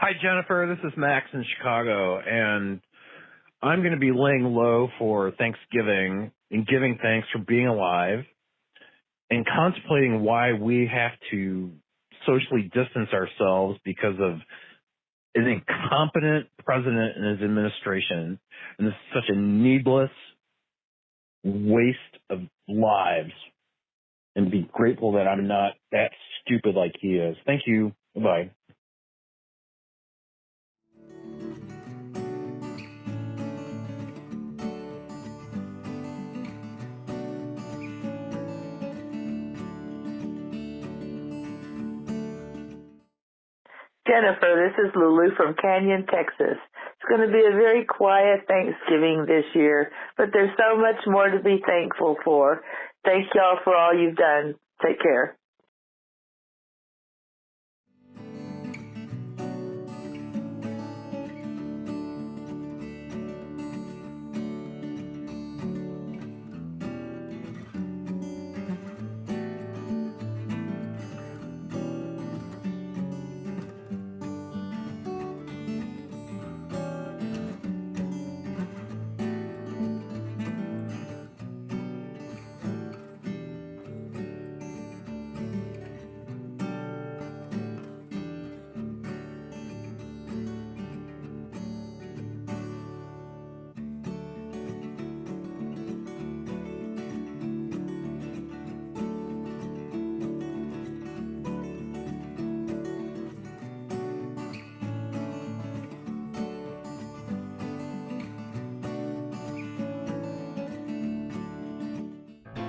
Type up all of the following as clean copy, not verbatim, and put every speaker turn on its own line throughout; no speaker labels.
Hi, Jennifer. This is Max in Chicago, and I'm going to be laying low for Thanksgiving and giving thanks for being alive and contemplating why we have to socially distance ourselves because of an incompetent president and his administration. And this is such a needless waste of lives. And be grateful that I'm not that stupid like he is. Thank you. Bye.
Jennifer, this is Lulu from Canyon, Texas. It's going to be a very quiet Thanksgiving this year, but there's so much more to be thankful for. Thank y'all for all you've done. Take care.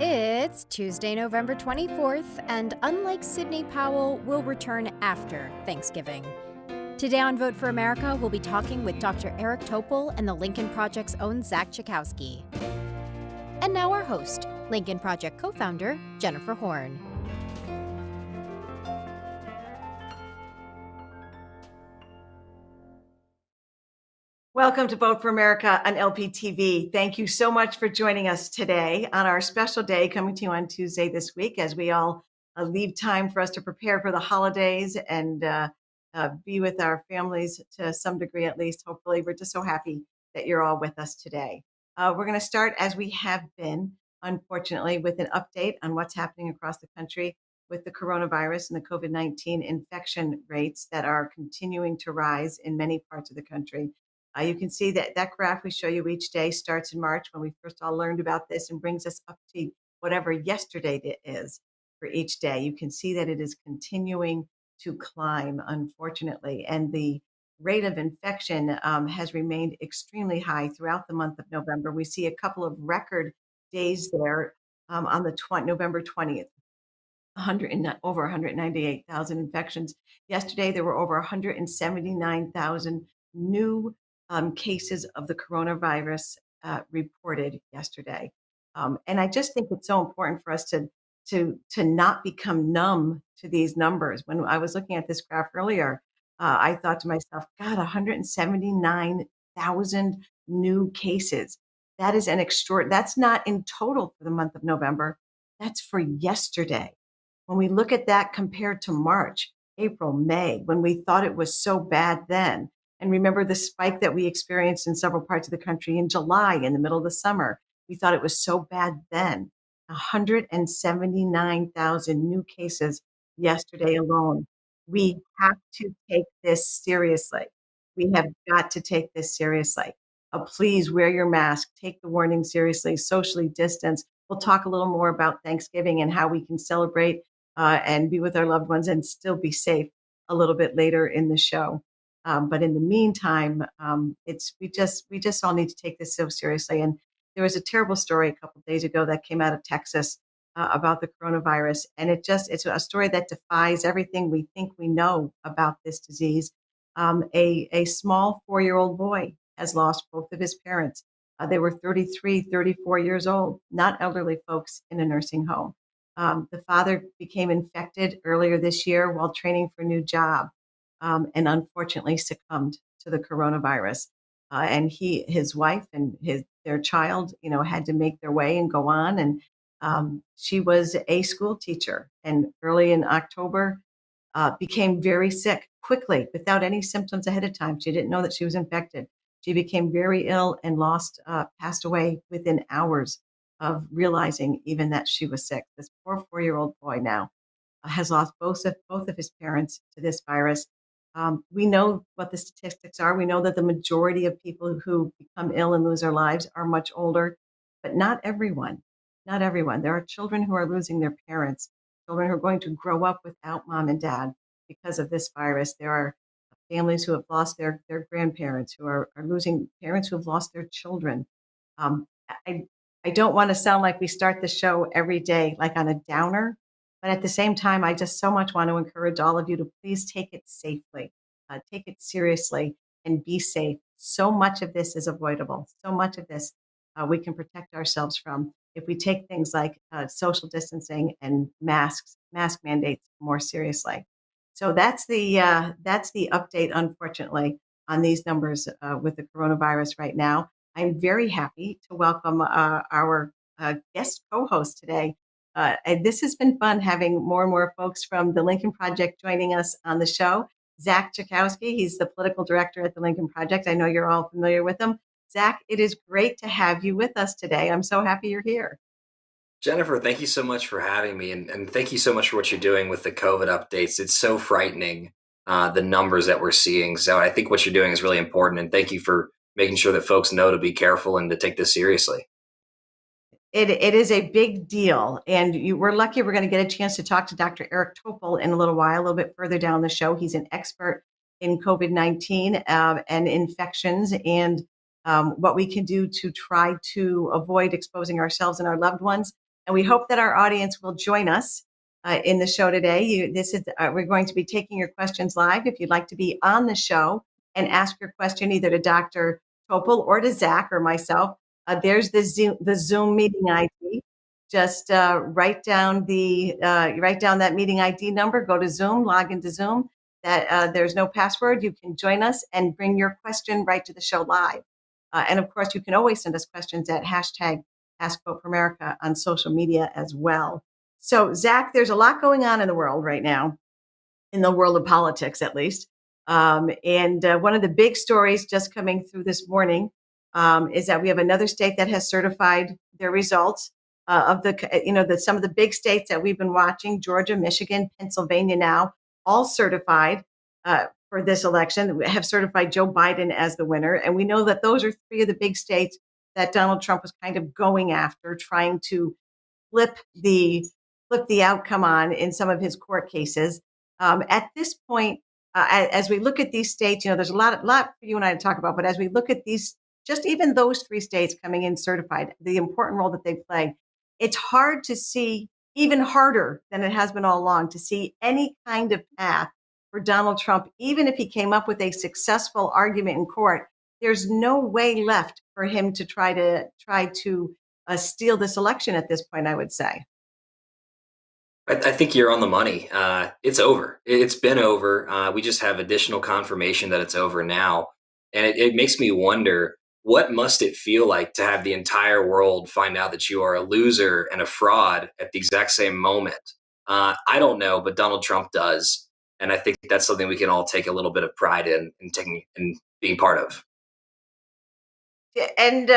It's Tuesday, November 24th, and unlike Sidney Powell, we'll return after Thanksgiving. Today on Vote for America, we'll be talking with Dr. Eric Topol and the Lincoln Project's own Zack Czajkowski. And now our host, Lincoln Project co-founder Jennifer Horn.
Welcome to Vote for America on LPTV. Thank you so much for joining us today on our special day coming to you on Tuesday this week as we all leave time for us to prepare for the holidays and be with our families to some degree at least. Hopefully, we're just so happy that you're all with us today. We're going to start as we have been, unfortunately, with an update on what's happening across the country with the coronavirus and the COVID-19 infection rates that are continuing to rise in many parts of the country. You can see that graph we show you each day starts in March when we first all learned about this and brings us up to whatever yesterday it is for each day. You can see that it is continuing to climb, unfortunately, and the rate of infection has remained extremely high throughout the month of November. We see a couple of record days there on the November 20th. Over 198,000 infections. Yesterday, there were over 179,000 new cases of the coronavirus reported yesterday. And I just think it's so important for us to not become numb to these numbers. When I was looking at this graph earlier, I thought to myself, God, 179,000 new cases. That is that's not in total for the month of November. That's for yesterday. When we look at that compared to March, April, May, when we thought it was so bad then, and remember the spike that we experienced in several parts of the country in July, in the middle of the summer, we thought it was so bad then. 179,000 new cases yesterday alone. We have to take this seriously. We have got to take this seriously. Please wear your mask, take the warning seriously, socially distance. We'll talk a little more about Thanksgiving and how we can celebrate and be with our loved ones and still be safe a little bit later in the show. But in the meantime, we just all need to take this so seriously. And there was a terrible story a couple of days ago that came out of Texas about the coronavirus. And it's a story that defies everything we think we know about this disease. A small 4-year-old boy has lost both of his parents. They were 33, 34 years old, not elderly folks in a nursing home. The father became infected earlier this year while training for a new job. And unfortunately succumbed to the coronavirus. And his wife and their child, had to make their way and go on. And she was a school teacher. And early in October, became very sick quickly without any symptoms ahead of time. She didn't know that she was infected. She became very ill and passed away within hours of realizing even that she was sick. This poor 4-year-old boy now has lost both of his parents to this virus. We know what the statistics are. We know that the majority of people who become ill and lose their lives are much older, but not everyone. Not everyone. There are children who are losing their parents, children who are going to grow up without mom and dad because of this virus. There are families who have lost their grandparents, who are losing parents who have lost their children. Um, I, I don't want to sound like we start the show every day like on a downer, but at the same time, I just so much want to encourage all of you to please take it safely, take it seriously, and be safe. So much of this is avoidable. So much of this we can protect ourselves from if we take things like social distancing and mask mandates more seriously. So that's the update, unfortunately, on these numbers with the coronavirus right now. I'm very happy to welcome our guest co-host today. And this has been fun having more and more folks from the Lincoln Project joining us on the show. Zack Czajkowski, he's the political director at the Lincoln Project. I know you're all familiar with him. Zack, it is great to have you with us today. I'm so happy you're here.
Jennifer, thank you so much for having me, and thank you so much for what you're doing with the COVID updates. It's so frightening, the numbers that we're seeing. So I think what you're doing is really important, and thank you for making sure that folks know to be careful and to take this seriously.
It is a big deal, and we're lucky we're going to get a chance to talk to Dr. Eric Topol in a little while, a little bit further down the show. He's an expert in COVID-19 and infections, and what we can do to try to avoid exposing ourselves and our loved ones. And we hope that our audience will join us in the show today. We're going to be taking your questions live. If you'd like to be on the show and ask your question either to Dr. Topol or to Zack or myself, there's the Zoom meeting ID. Just write down that meeting ID number. Go to Zoom, log into Zoom. There's no password. You can join us and bring your question right to the show live. And of course, you can always send us questions at hashtag AskVoteForAmerica on social media as well. So, Zack, there's a lot going on in the world right now, in the world of politics, at least. And one of the big stories just coming through this morning is that we have another state that has certified their results some of the big states that we've been watching: Georgia, Michigan, Pennsylvania, now all certified for this election, have certified Joe Biden as the winner. And we know that those are three of the big states that Donald Trump was kind of going after, trying to flip the outcome on in some of his court cases. At this point, as we look at these states, there's a lot for you and I to talk about. But as we look at these, just even those three states coming in certified, the important role that they play, it's hard to see, even harder than it has been all along, to see any kind of path for Donald Trump, even if he came up with a successful argument in court. There's no way left for him to try to steal this election at this point, I would say.
I think you're on the money. It's over. It's been over. We just have additional confirmation that it's over now. And it makes me wonder, what must it feel like to have the entire world find out that you are a loser and a fraud at the exact same moment? I don't know, but Donald Trump does. And I think that's something we can all take a little bit of pride in taking and being part of.
And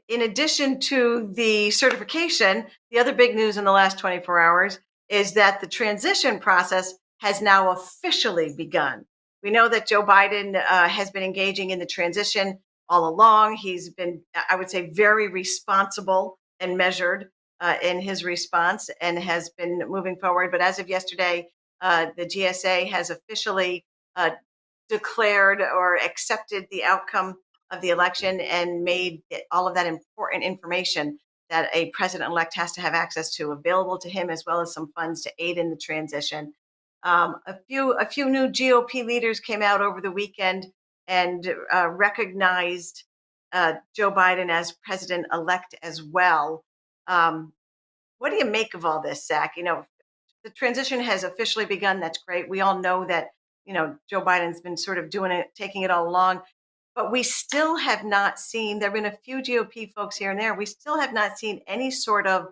in addition to the certification, the other big news in the last 24 hours is that the transition process has now officially begun. We know that Joe Biden has been engaging in the transition all along. He's been, I would say, very responsible and measured in his response, and has been moving forward. But as of yesterday, the GSA has officially declared or accepted the outcome of the election and made all of that important information that a president-elect has to have access to available to him, as well as some funds to aid in the transition. A few new GOP leaders came out over the weekend and recognized Joe Biden as president-elect as well. What do you make of all this, Zack? The transition has officially begun. That's great. We all know that Joe Biden's been sort of doing it, taking it all along. But we still have not seen, there have been a few GOP folks here and there, we still have not seen any sort of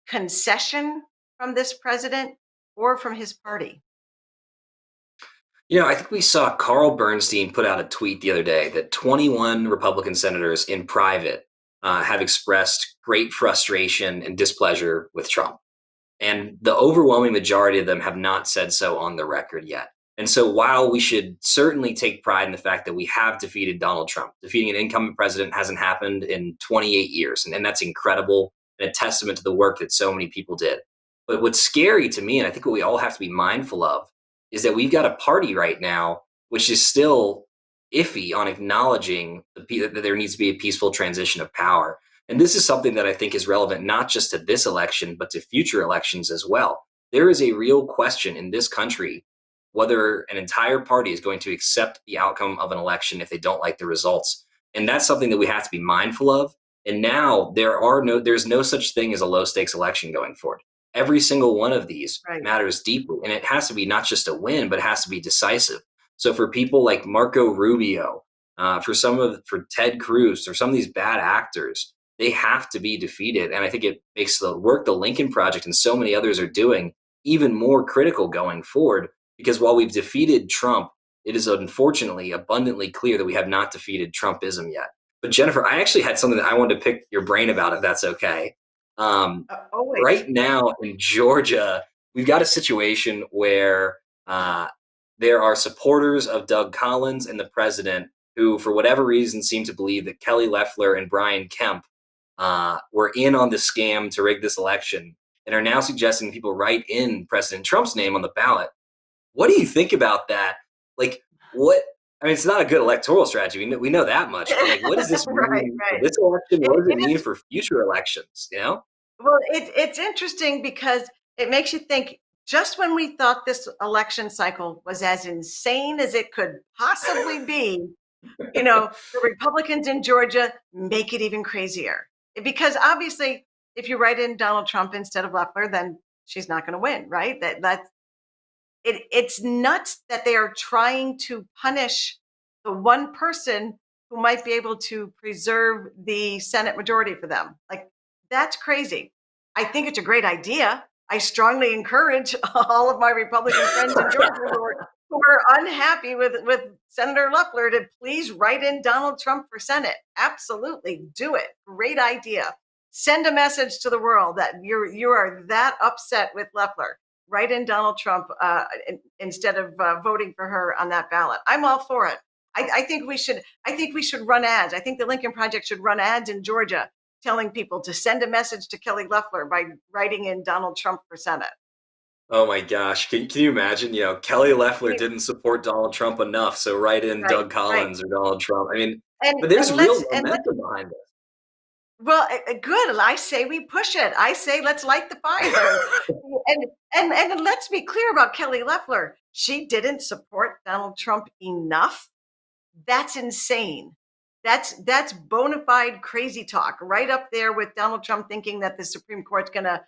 concession from this president or from his party.
I think we saw Carl Bernstein put out a tweet the other day that 21 Republican senators in private have expressed great frustration and displeasure with Trump. And the overwhelming majority of them have not said so on the record yet. And so while we should certainly take pride in the fact that we have defeated Donald Trump, defeating an incumbent president hasn't happened in 28 years. And that's incredible and a testament to the work that so many people did. But what's scary to me, and I think what we all have to be mindful of, is that we've got a party right now which is still iffy on acknowledging that there needs to be a peaceful transition of power. And this is something that I think is relevant not just to this election, but to future elections as well. There is a real question in this country whether an entire party is going to accept the outcome of an election if they don't like the results. And that's something that we have to be mindful of. And now there's no such thing as a low stakes election going forward. Every single one of these
Right.
matters deeply. And it has to be not just a win, but it has to be decisive. So for people like Marco Rubio, for Ted Cruz, or some of these bad actors, they have to be defeated. And I think it makes the work the Lincoln Project and so many others are doing even more critical going forward, because while we've defeated Trump, it is unfortunately abundantly clear that we have not defeated Trumpism yet. But Jennifer, I actually had something that I wanted to pick your brain about, if that's okay.
Always.
Right now in Georgia, we've got a situation where there are supporters of Doug Collins and the president who, for whatever reason, seem to believe that Kelly Loeffler and Brian Kemp were in on the scam to rig this election and are now suggesting people write in President Trump's name on the ballot. What do you think about that? Like, it's not a good electoral strategy. We know that much. But like, what does this mean
Right.
for this election? What does it
It
mean
is.
for future elections?
Well, it's interesting because it makes you think, just when we thought this election cycle was as insane as it could possibly be, the Republicans in Georgia make it even crazier. Because obviously, if you write in Donald Trump instead of Loeffler, then she's not going to win, right? It's nuts that they are trying to punish the one person who might be able to preserve the Senate majority for them. Like, that's crazy. I think it's a great idea. I strongly encourage all of my Republican friends in Georgia who are unhappy with Senator Loeffler to please write in Donald Trump for Senate. Absolutely, do it. Great idea. Send a message to the world that you are that upset with Loeffler. Write in Donald Trump instead of voting for her on that ballot. I'm all for it. I think we should. I think we should run ads. I think the Lincoln Project should run ads in Georgia telling people to send a message to Kelly Loeffler by writing in Donald Trump for Senate.
Oh my gosh. Can you imagine? Kelly Loeffler didn't support Donald Trump enough, so write in
Right,
Doug
right.
Collins or Donald Trump.
And
but there's
and
real
let's and let's
momentum behind this.
well, good. I say we push it. I say let's light the fire. And let's be clear about Kelly Loeffler. She didn't support Donald Trump enough. That's insane. That's bona fide crazy talk, right up there with Donald Trump thinking that the Supreme Court's going to,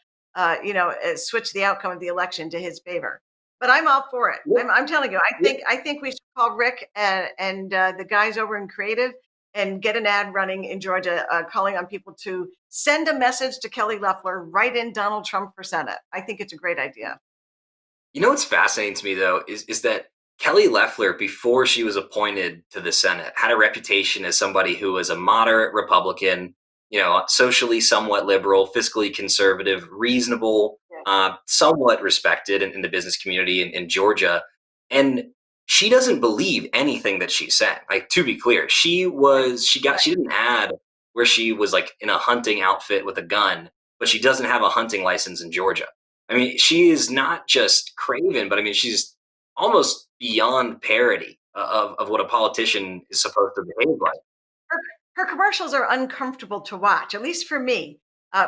switch the outcome of the election to his favor. But I'm all for it. I'm telling you, I think we should call Rick and the guys over in Creative and get an ad running in Georgia, calling on people to send a message to Kelly Loeffler, write in Donald Trump for Senate. I think it's a great idea.
What's fascinating to me, though, is that Kelly Loeffler, before she was appointed to the Senate, had a reputation as somebody who was a moderate Republican, socially somewhat liberal, fiscally conservative, reasonable, somewhat respected in the business community in Georgia. And she doesn't believe anything that she said. Like, to be clear, she did an ad where she was like in a hunting outfit with a gun, but she doesn't have a hunting license in Georgia. She is not just craven, but she's almost beyond parody of what a politician is supposed to behave like.
Her commercials are uncomfortable to watch, at least for me,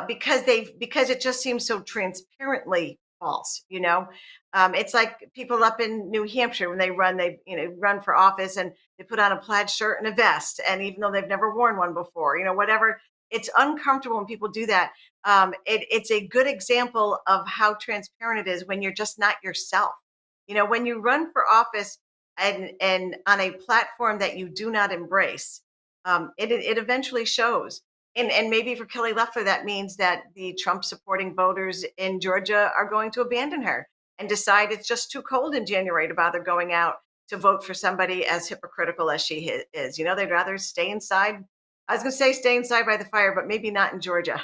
because it just seems so transparently false. It's like people up in New Hampshire when they run for office and they put on a plaid shirt and a vest, and even though they've never worn one before, whatever. It's uncomfortable when people do that. It's a good example of how transparent it is when you're just not yourself. When you run for office and on a platform that you do not embrace, it eventually shows. And maybe for Kelly Loeffler, that means that the Trump supporting voters in Georgia are going to abandon her and decide it's just too cold in January to bother going out to vote for somebody as hypocritical as she is. They'd rather stay inside. I was going to say stay inside by the fire, but maybe not in Georgia.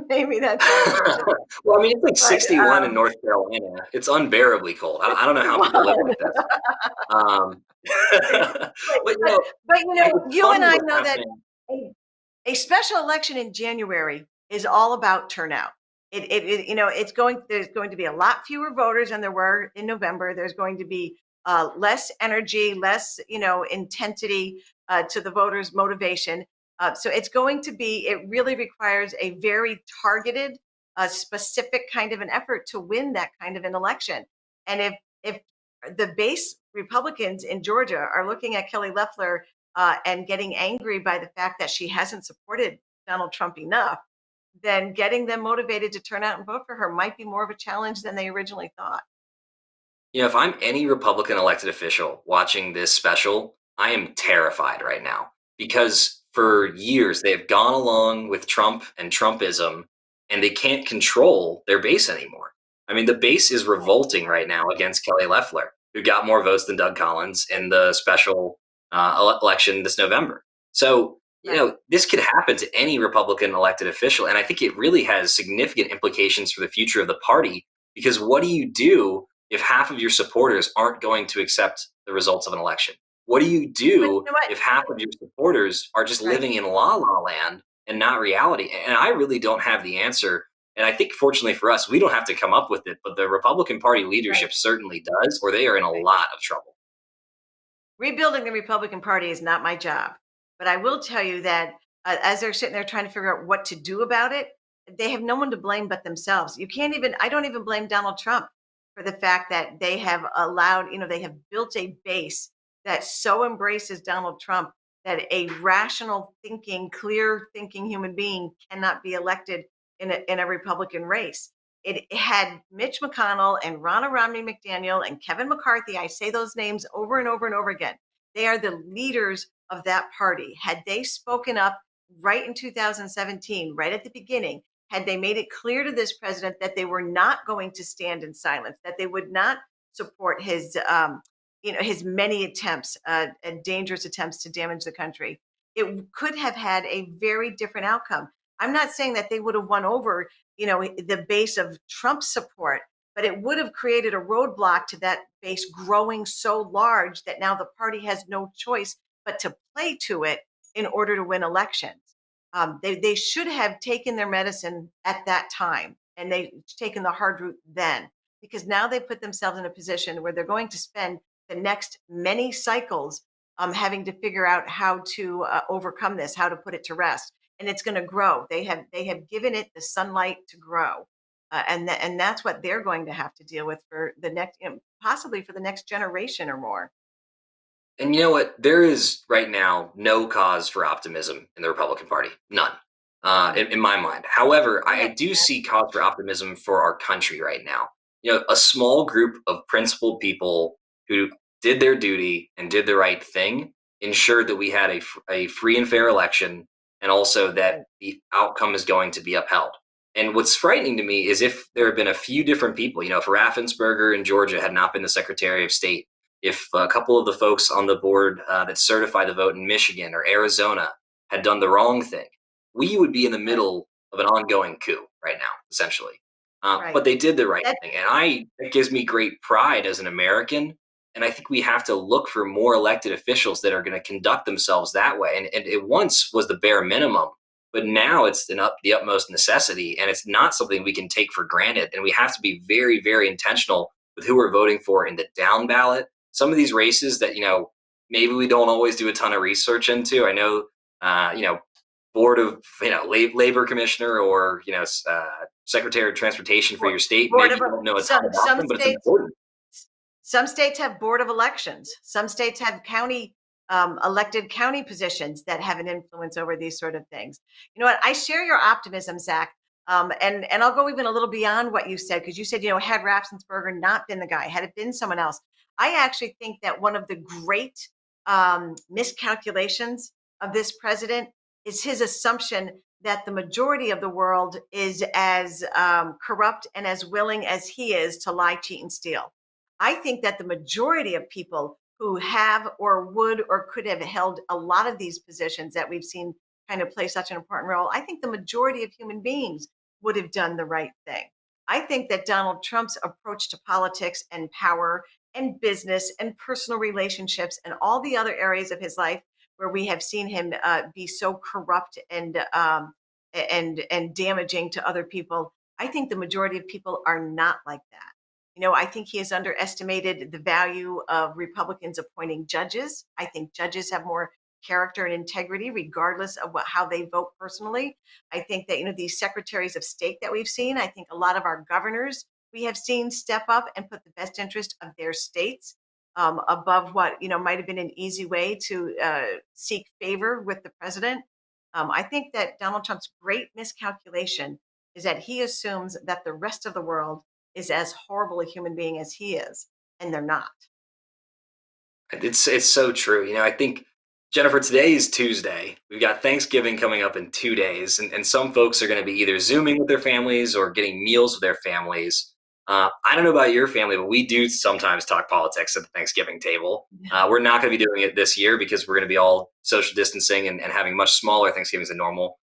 Maybe that's not.
Well, I mean, it's like
But
61 in North Carolina. It's unbearably cold. I don't know how people live with this. Um, but it's
you and
funny
I
what's
know that
happening.
a special election in January is all about turnout. There's going to be a lot fewer voters than there were in November. There's going to be less energy, less, intensity to the voters' motivation. So it really requires a very targeted, specific kind of an effort to win that kind of an election. And if the base Republicans in Georgia are looking at Kelly Loeffler and getting angry by the fact that she hasn't supported Donald Trump enough, then getting them motivated to turn out and vote for her might be more of a challenge than they originally thought.
If I'm any Republican elected official watching this special, I am terrified right now because for years they have gone along with Trump and Trumpism and they can't control their base anymore. I mean, the base is revolting right now against Kelly Loeffler, who got more votes than Doug Collins in the special election this November. So, this could happen to any Republican elected official. And I think it really has significant implications for the future of the party because what do you do if half of your supporters aren't going to accept the results of an election? What do you do if half of your supporters are just living in la la land and not reality? And I really don't have the answer. And I think fortunately for us, we don't have to come up with it, but the Republican Party leadership certainly does, or they are in a lot of trouble.
Rebuilding the Republican Party is not my job. But I will tell you that as they're sitting there trying to figure out what to do about it, they have no one to blame but themselves. I don't even blame Donald Trump for the fact that they have allowed, they have built a base that so embraces Donald Trump that a rational thinking, clear thinking human being cannot be elected in a Republican race. It had Mitch McConnell and Ronna Romney McDaniel and Kevin McCarthy. I say those names over and over and over again. They are the leaders of that party. Had they spoken up right in 2017, right at the beginning, had they made it clear to this president that they were not going to stand in silence, that they would not support his many attempts, dangerous attempts to damage the country, it could have had a very different outcome. I'm not saying that they would have won over, the base of Trump support, but it would have created a roadblock to that base growing so large that now the party has no choice but to play to it in order to win elections. They should have taken their medicine at that time, and they've taken the hard route then, because now they put themselves in a position where they're going to spend the next many cycles having to figure out how to overcome this, how to put it to rest. And it's going to grow. They have given it the sunlight to grow. And that's what they're going to have to deal with for the next, possibly for the next generation or more.
And you know what? There is right now no cause for optimism in the Republican Party. None, in my mind. However, I do see cause for optimism for our country right now. A small group of principled people who did their duty and did the right thing ensured that we had a free and fair election, and also that the outcome is going to be upheld. And what's frightening to me is if there had been a few different people, if Raffensperger in Georgia had not been the Secretary of State, if a couple of the folks on the board that certify the vote in Michigan or Arizona had done the wrong thing, we would be in the middle of an ongoing coup right now, essentially. But they did the right thing. And it gives me great pride as an American. And I think we have to look for more elected officials that are going to conduct themselves that way. And it once was the bare minimum, but now it's the utmost necessity. And it's not something we can take for granted. And we have to be very, very intentional with who we're voting for in the down ballot. Some of these races that, maybe we don't always do a ton of research into. I know, board of, labor commissioner or, secretary of transportation for your state. Maybe you don't know a ton about them, but it's important.
Some states have board of elections. Some states have county elected county positions that have an influence over these sort of things. You know what? I share your optimism, Zach. And I'll go even a little beyond what you said, because you said, had Raffensperger not been the guy, had it been someone else, I actually think that one of the great miscalculations of this president is his assumption that the majority of the world is as corrupt and as willing as he is to lie, cheat, and steal. I think that the majority of people who have or would or could have held a lot of these positions that we've seen kind of play such an important role, I think the majority of human beings would have done the right thing. I think that Donald Trump's approach to politics and power and business and personal relationships and all the other areas of his life where we have seen him be so corrupt and damaging to other people, I think the majority of people are not like that. I think he has underestimated the value of Republicans appointing judges. I think judges have more character and integrity, regardless of how they vote personally. I think that, these secretaries of state that we've seen, I think a lot of our governors we have seen step up and put the best interest of their states above what, might have been an easy way to seek favor with the president. I think that Donald Trump's great miscalculation is that he assumes that the rest of the world is as horrible a human being as he is, and they're not.
It's so true. I think, Jennifer, today is Tuesday. We've got Thanksgiving coming up in 2 days, and some folks are going to be either Zooming with their families or getting meals with their families. I don't know about your family, but we do sometimes talk politics at the Thanksgiving table. We're not going to be doing it this year because we're going to be all social distancing and having much smaller Thanksgivings than normal.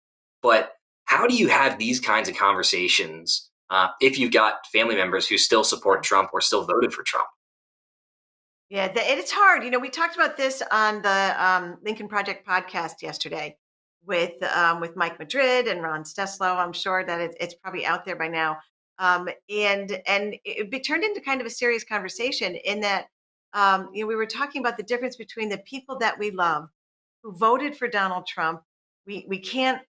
But how do you have these kinds of conversations if you've got family members who still support Trump or still voted for Trump?
Yeah, it's hard. We talked about this on the Lincoln Project podcast yesterday with Mike Madrid and Ron Steslow. I'm sure that it's probably out there by now. And it turned into kind of a serious conversation in that we were talking about the difference between the people that we love who voted for Donald Trump. We can't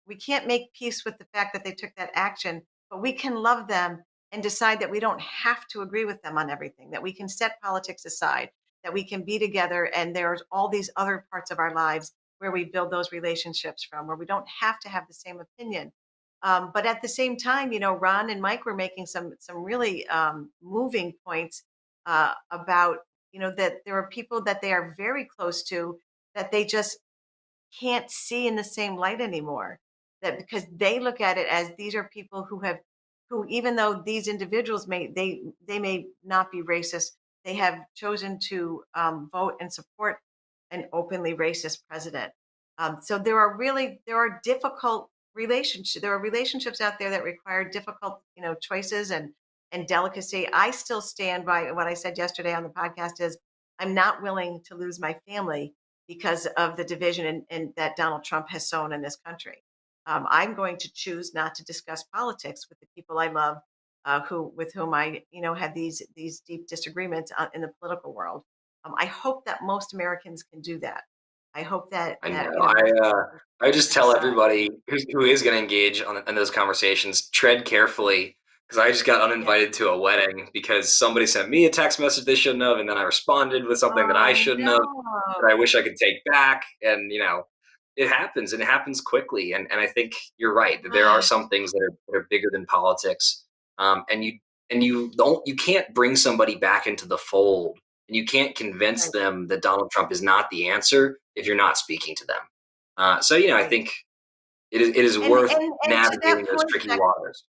make peace with the fact that they took that action, but we can love them and decide that we don't have to agree with them on everything, that we can set politics aside, that we can be together, and there's all these other parts of our lives where we build those relationships from, where we don't have to have the same opinion. But at the same time, Ron and Mike were making some really moving points about, that there are people that they are very close to that they just can't see in the same light anymore. That because they look at it as these are people who even though these individuals they may not be racist, they have chosen to vote and support an openly racist president. So there are difficult relationships. There are relationships out there that require difficult, choices and delicacy. I still stand by what I said yesterday on the podcast is I'm not willing to lose my family because of the division and that Donald Trump has sown in this country. I'm going to choose not to discuss politics with the people I love, with whom I, have these deep disagreements in the political world. I hope that most Americans can do that. I hope that
I know.
that
I just tell everybody who is going to engage in those conversations, tread carefully, because I just got uninvited to a wedding because somebody sent me a text message they shouldn't have, and then I responded with something that I shouldn't have, that I wish I could take back. And it happens, and it happens quickly. And I think you're right that there are some things that are bigger than politics. And you can't bring somebody back into the fold, and you can't convince them that Donald Trump is not the answer if you're not speaking to them. I think it is worth
and
navigating those tricky waters.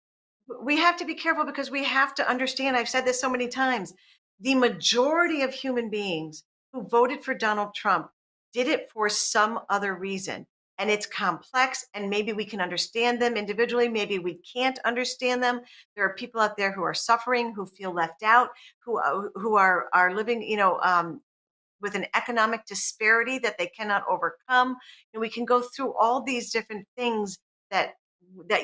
We have to be careful because we have to understand, I've said this so many times, the majority of human beings who voted for Donald Trump did it for some other reason. And it's complex, and maybe we can understand them individually. Maybe we can't understand them. There are people out there who are suffering, who feel left out, who are living, with an economic disparity that they cannot overcome. And we can go through all these different things that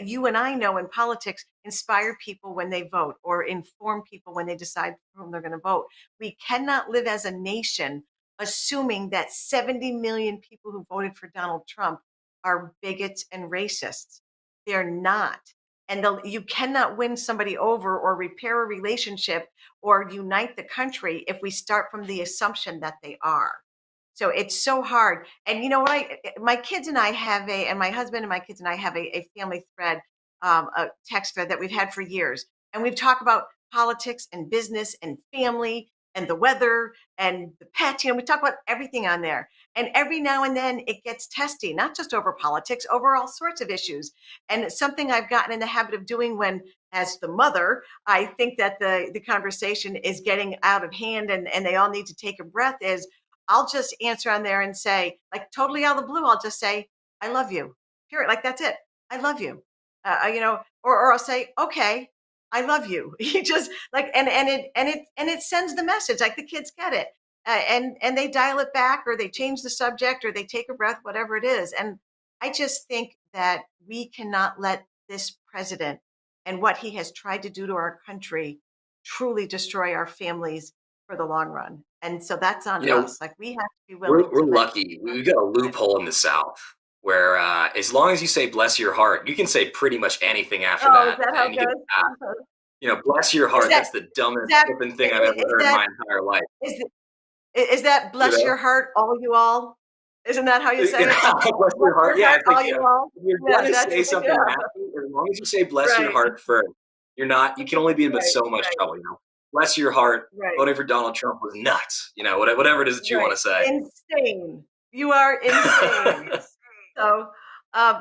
you and I know in politics inspire people when they vote or inform people when they decide for whom they're going to vote. We cannot live as a nation assuming that 70 million people who voted for Donald Trump are bigots and racists. They're not. And you cannot win somebody over or repair a relationship or unite the country if we start from the assumption that they are. So it's so hard. And you know what? My kids and I have and my husband and my kids and I have a family thread, a text thread that we've had for years. And we've talked about politics and business and family and the weather and the pets. We talk about everything on there. And every now and then it gets testy, not just over politics, over all sorts of issues. And it's something I've gotten in the habit of doing when, as the mother, I think that the conversation is getting out of hand and they all need to take a breath is, I'll just answer on there and say, like, totally out of the blue, I'll just say, I love you. Period. Like, that's it. I love you. Or I'll say, okay, I love you. You just like, and it sends the message, like the kids get it. And they dial it back, or they change the subject, or they take a breath, whatever it is. And I just think that we cannot let this president and what he has tried to do to our country truly destroy our families for the long run. And so that's on us. Like, we have to be willing
we're
to let.
lucky. We've got a loophole in the South where as long as you say "bless your heart," you can say pretty much anything after
Oh, is
that,
that how
and
it
you get
goes?
a pass. Bless your
Is
heart.
that,
That's the dumbest
Zach,
flipping thing I've ever
is
heard in
that,
my entire life.
is, is that
You
bless
know,
your heart, all you all? Isn't that how you say it?
bless
Bless
your heart.
your
Yeah,
heart,
it's like,
all you all?
if you're
Yeah,
gonna
that's,
say something
yeah,
happy, as long as you say "bless your
right,
heart" first, you're not. You can only be in but
right,
so much trouble. Bless your heart.
right,
Voting for Donald Trump was nuts. Whatever it is that you want
right.
to say.
Insane. You are insane. So,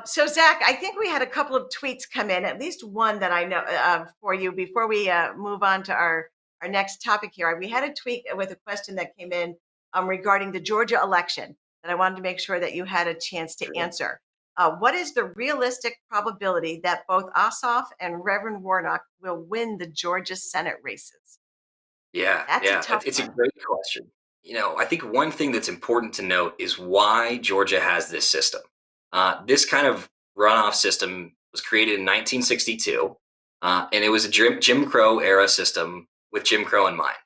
so Zach, I think we had a couple of tweets come in, at least one that I know for you before we move on to our next topic here. We had a tweet with a question that came in regarding the Georgia election that I wanted to make sure that you had a chance to
Sure.
answer. What is the realistic probability that both Ossoff and Reverend Warnock will win the Georgia Senate races?
Yeah,
That's a
yeah,
tough
it's a
one.
great question. I think one thing that's important to note is why Georgia has this system. This kind of runoff system was created in 1962, and it was a Jim Crow era system with Jim Crow in mind.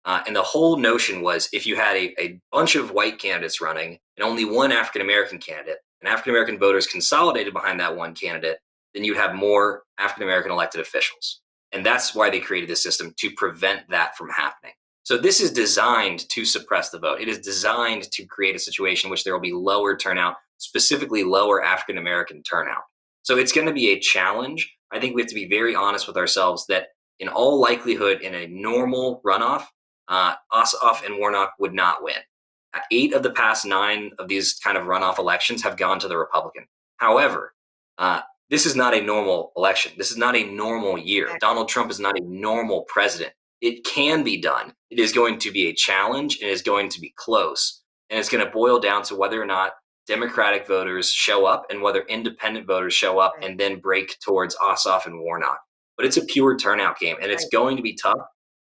And the whole notion was if you had a bunch of white candidates running and only one African American candidate, and African American voters consolidated behind that one candidate, then you'd have more African American elected officials. And that's why they created this system, to prevent that from happening. So this is designed to suppress the vote. It is designed to create a situation in which there will be lower turnout, specifically lower African American turnout. So it's going to be a challenge. I think we have to be very honest with ourselves that in all likelihood, in a normal runoff, Ossoff and Warnock would not win. 8 of the past 9 of these kind of runoff elections have gone to the Republican. However, this is not a normal election. This is not a normal year. Donald Trump is not a normal president. It can be done. It is going to be a challenge, and it is going to be close. And it's going to boil down to whether or not Democratic voters show up and whether independent voters show up
Right,
and then break towards Ossoff and Warnock. But it's a pure turnout game, and it's
right,
going to be tough.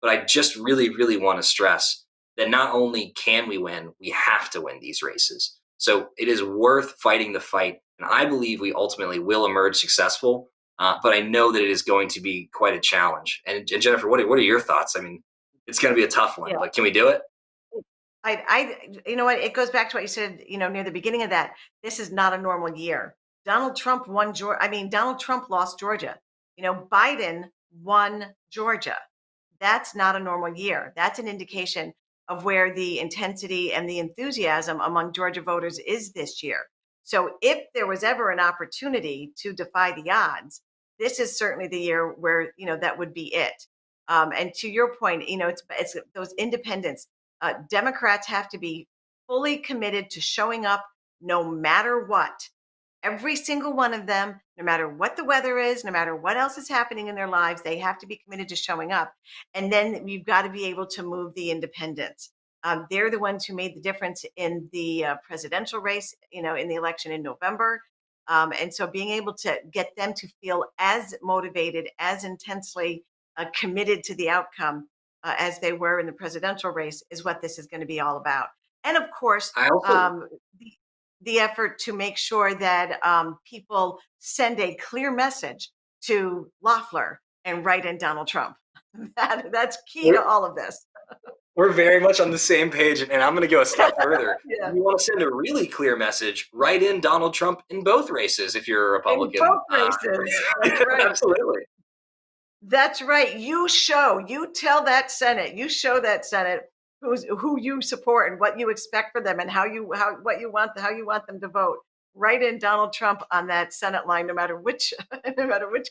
But I just really, really want to stress that not only can we win, we have to win these races. So it is worth fighting the fight. And I believe we ultimately will emerge successful. But I know that it is going to be quite a challenge. And Jennifer, what are your thoughts? I mean, it's going to be a tough one,
yeah.
but can we do it?
You know what? It goes back to what you said, near the beginning of that. This is not a normal year. Donald Trump won Georgia. I mean, Donald Trump lost Georgia. Biden won Georgia. That's not a normal year. That's an indication of where the intensity and the enthusiasm among Georgia voters is this year. So if there was ever an opportunity to defy the odds, this is certainly the year where, that would be it. And to your point, it's those independents. Democrats have to be fully committed to showing up no matter what. Every single one of them, no matter what the weather is, no matter what else is happening in their lives, they have to be committed to showing up. And then we've got to be able to move the independents. They're the ones who made the difference in the presidential race, in the election in November. And so being able to get them to feel as motivated, as intensely committed to the outcome as they were in the presidential race is what this is going to be all about. And of course,
I also
the effort to make sure that people send a clear message to Loeffler and write in Donald Trump. That's key to
we're,
all of this.
we're very much on the same page, and I'm going to go a step further.
Yeah.
If you want to send a really clear message, write in Donald Trump in both races if you're a
In
Republican.
both races. That's right.
Absolutely.
That's right. You tell that Senate, you show that Senate who you support and what you expect for them and how you want them to vote. Write in Donald Trump on that Senate line, no matter which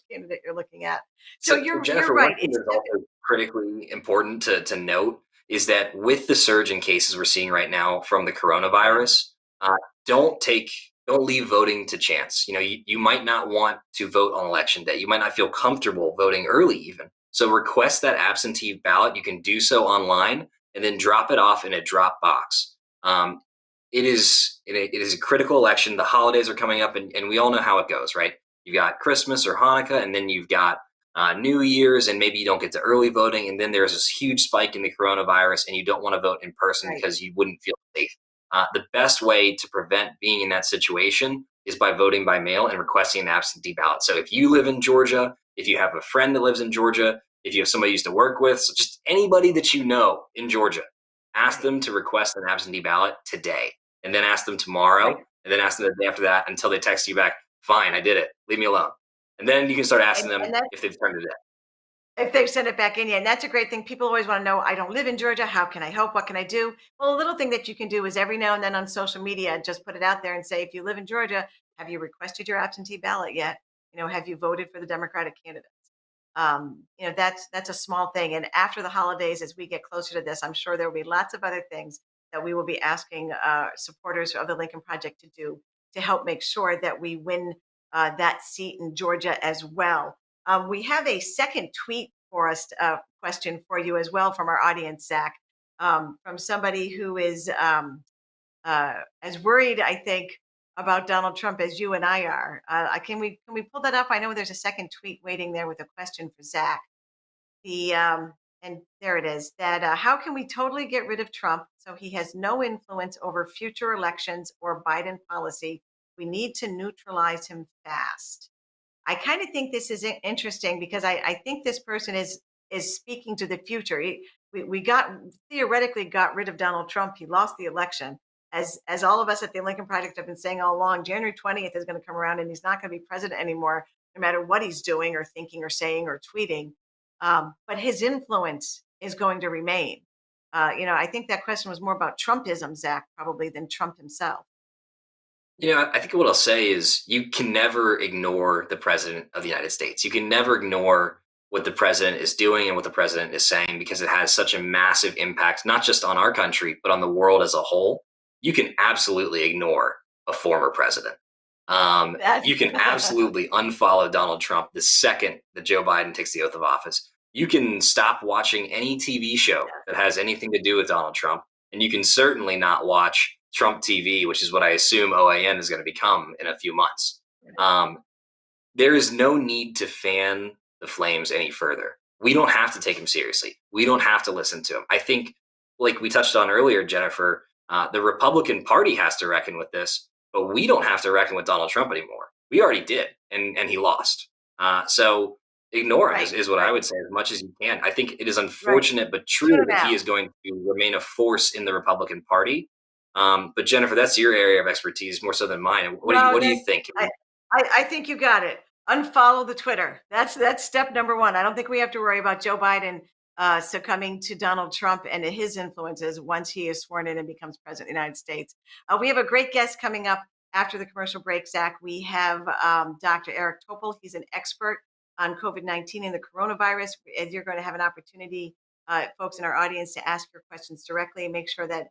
candidate you're looking at. So you're
Jennifer, one
right.
thing that's also critically important to note is that with the surge in cases we're seeing right now from the coronavirus, don't leave voting to chance. You might not want to vote on election day. You might not feel comfortable voting early even. So request that absentee ballot. You can do so online and then drop it off in a drop box. It is a critical election. The holidays are coming up, and we all know how it goes, right? You got Christmas or Hanukkah, and then you've got New Year's, and maybe you don't get to early voting, and then there's this huge spike in the coronavirus, and you don't want to vote in person
Right.
because you wouldn't feel safe. The best way to prevent being in that situation is by voting by mail and requesting an absentee ballot. So if you live in Georgia, if you have a friend that lives in Georgia, if you have somebody you used to work with, so just anybody that you know in Georgia, ask
Right.
them to request an absentee ballot today, and then ask them tomorrow,
Right.
and then ask them the day after that until they text you back, fine, I did it, leave me alone. And then you can start asking
And
them
that
if they've turned it in.
if they've sent it back in, yeah, and that's a great thing. People always want to know, I don't live in Georgia. How can I help? What can I do? Well, a little thing that you can do is every now and then on social media, just put it out there and say, if you live in Georgia, have you requested your absentee ballot yet? Have you voted for the Democratic candidates? That's a small thing. And after the holidays, as we get closer to this, I'm sure there will be lots of other things that we will be asking supporters of the Lincoln Project to do to help make sure that we win that seat in Georgia as well. We have a second tweet for us, question for you as well from our audience, Zach, from somebody who is as worried, I think, about Donald Trump as you and I are. Can we pull that up? I know there's a second tweet waiting there with a question for Zach. And there it is. That how can we totally get rid of Trump so he has no influence over future elections or Biden policy? We need to neutralize him fast. I kind of think this is interesting because I think this person is speaking to the future. We theoretically got rid of Donald Trump. He lost the election. As all of us at the Lincoln Project have been saying all along, January 20th is going to come around and he's not going to be president anymore, no matter what he's doing or thinking or saying or tweeting. But his influence is going to remain. I think that question was more about Trumpism, Zach, probably than Trump himself.
I think what I'll say is you can never ignore the president of the United States. You can never ignore what the president is doing and what the president is saying because it has such a massive impact, not just on our country, but on the world as a whole. You can absolutely ignore a former president. You can absolutely unfollow Donald Trump the second that Joe Biden takes the oath of office. You can stop watching any TV show that has anything to do with Donald Trump. And you can certainly not watch Trump TV, which is what I assume OAN is going to become in a few months. There is no need to fan the flames any further. We don't have to take him seriously. We don't have to listen to him. I think, like we touched on earlier, Jennifer, the Republican Party has to reckon with this, but we don't have to reckon with Donald Trump anymore. We already did, and he lost. So ignore him is what I would say as much as you can. I think it is unfortunate but true that he is going to remain a force in the Republican Party. But Jennifer, that's your area of expertise more so than mine. What do you think?
I think you got it. Unfollow the Twitter. That's step number one. I don't think we have to worry about Joe Biden succumbing to Donald Trump and his influences once he is sworn in and becomes president of the United States. We have a great guest coming up after the commercial break, Zach. We have Dr. Eric Topol. He's an expert on COVID-19 and the coronavirus. You're going to have an opportunity, folks in our audience, to ask your questions directly and make sure that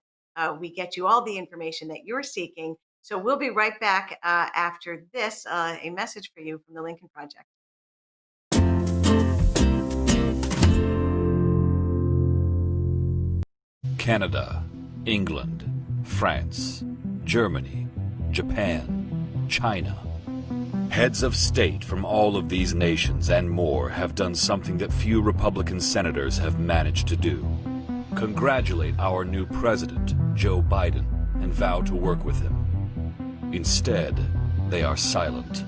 we get you all the information that you're seeking. So we'll be right back after this, a message for you from the Lincoln Project.
Canada, England, France, Germany, Japan, China. Heads of state from all of these nations and more have done something that few Republican senators have managed to do. Congratulate our new president, Joe Biden, and vow to work with him. Instead, they are silent.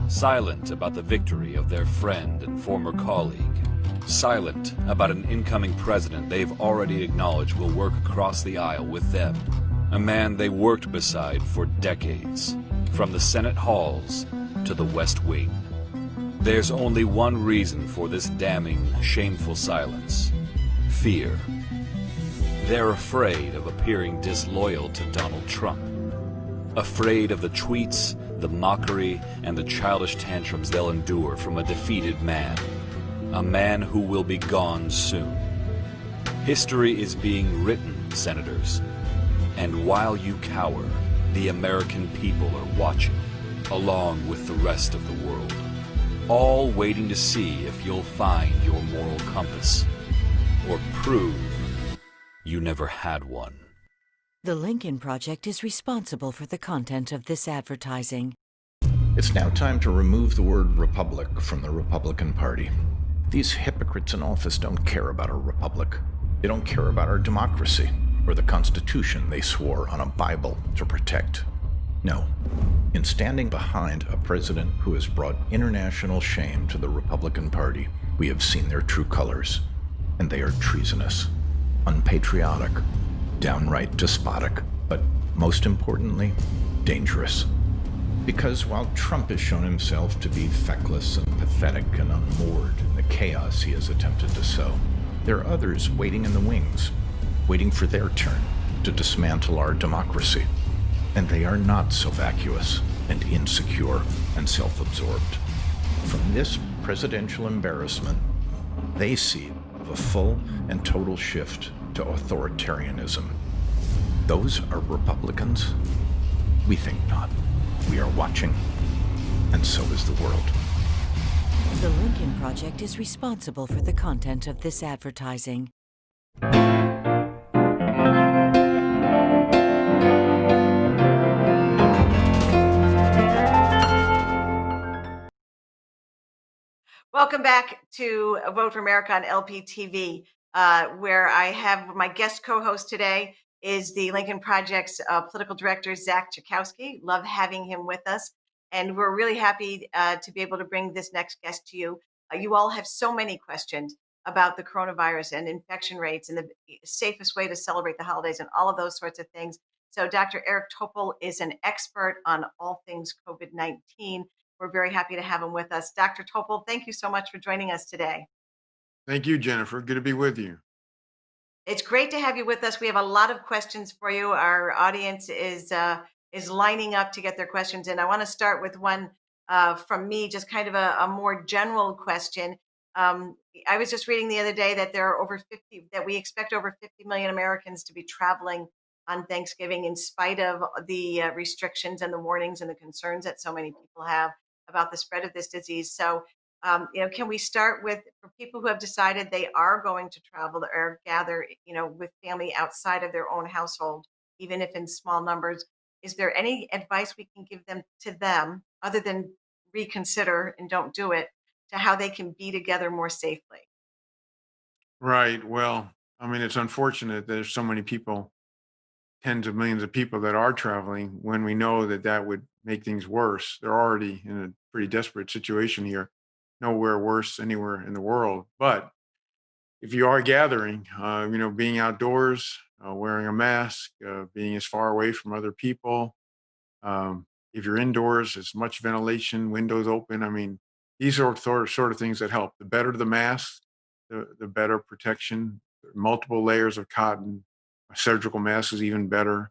Silent about the victory of their friend and former colleague. Silent about an incoming president they've already acknowledged will work across the aisle with them. A man they worked beside for decades, from the Senate halls to the West Wing. There's only one reason for this damning, shameful silence: fear. They're afraid of appearing disloyal to Donald Trump. Afraid of the tweets, the mockery, and the childish tantrums they'll endure from a defeated man. A man who will be gone soon. History is being written, senators. And while you cower, the American people are watching, along with the rest of the world. All waiting to see if you'll find your moral compass, or prove you never had one.
The Lincoln Project is responsible for the content of this advertising.
It's now time to remove the word republic from the Republican Party. These hypocrites in office don't care about our republic. They don't care about our democracy or the Constitution they swore on a Bible to protect. No. In standing behind a president who has brought international shame to the Republican Party, we have seen their true colors, and they are treasonous, unpatriotic, downright despotic, but most importantly, dangerous. Because while Trump has shown himself to be feckless and pathetic and unmoored in the chaos he has attempted to sow, there are others waiting in the wings, waiting for their turn to dismantle our democracy. And they are not so vacuous and insecure and self-absorbed. From this presidential embarrassment, they see a full and total shift to authoritarianism. Those are Republicans? We think not. We are watching, and so is the world.
The Lincoln Project is responsible for the content of this advertising.
Welcome back to Vote for America on LPTV, where I have my guest co-host today is the Lincoln Project's political director, Zack Czajkowski. Love having him with us. And we're really happy to be able to bring this next guest to you. You all have so many questions about the coronavirus and infection rates and the safest way to celebrate the holidays and all of those sorts of things. So Dr. Eric Topol is an expert on all things COVID-19. We're very happy to have him with us. Dr. Topol, thank you so much for joining us today.
Thank you, Jennifer. Good to be with you.
It's great to have you with us. We have a lot of questions for you. Our audience is lining up to get their questions in. I want to start with one from me, just kind of a more general question. I was just reading the other day that there are we expect over 50 million Americans to be traveling on Thanksgiving in spite of the restrictions and the warnings and the concerns that so many people have about the spread of this disease. So, can we start with, for people who have decided they are going to travel or gather, with family outside of their own household, even if in small numbers, is there any advice we can give them other than reconsider and don't do it, to how they can be together more safely?
Right. Well, I mean, it's unfortunate there's so many people, tens of millions of people that are traveling when we know that that would make things worse. They're already in a pretty desperate situation here. Nowhere worse anywhere in the world. But if you are gathering, being outdoors, wearing a mask, being as far away from other people, if you're indoors, as much ventilation, windows open. I mean, these are sort of things that help. The better the mask, the better protection. Multiple layers of cotton, a surgical mask is even better,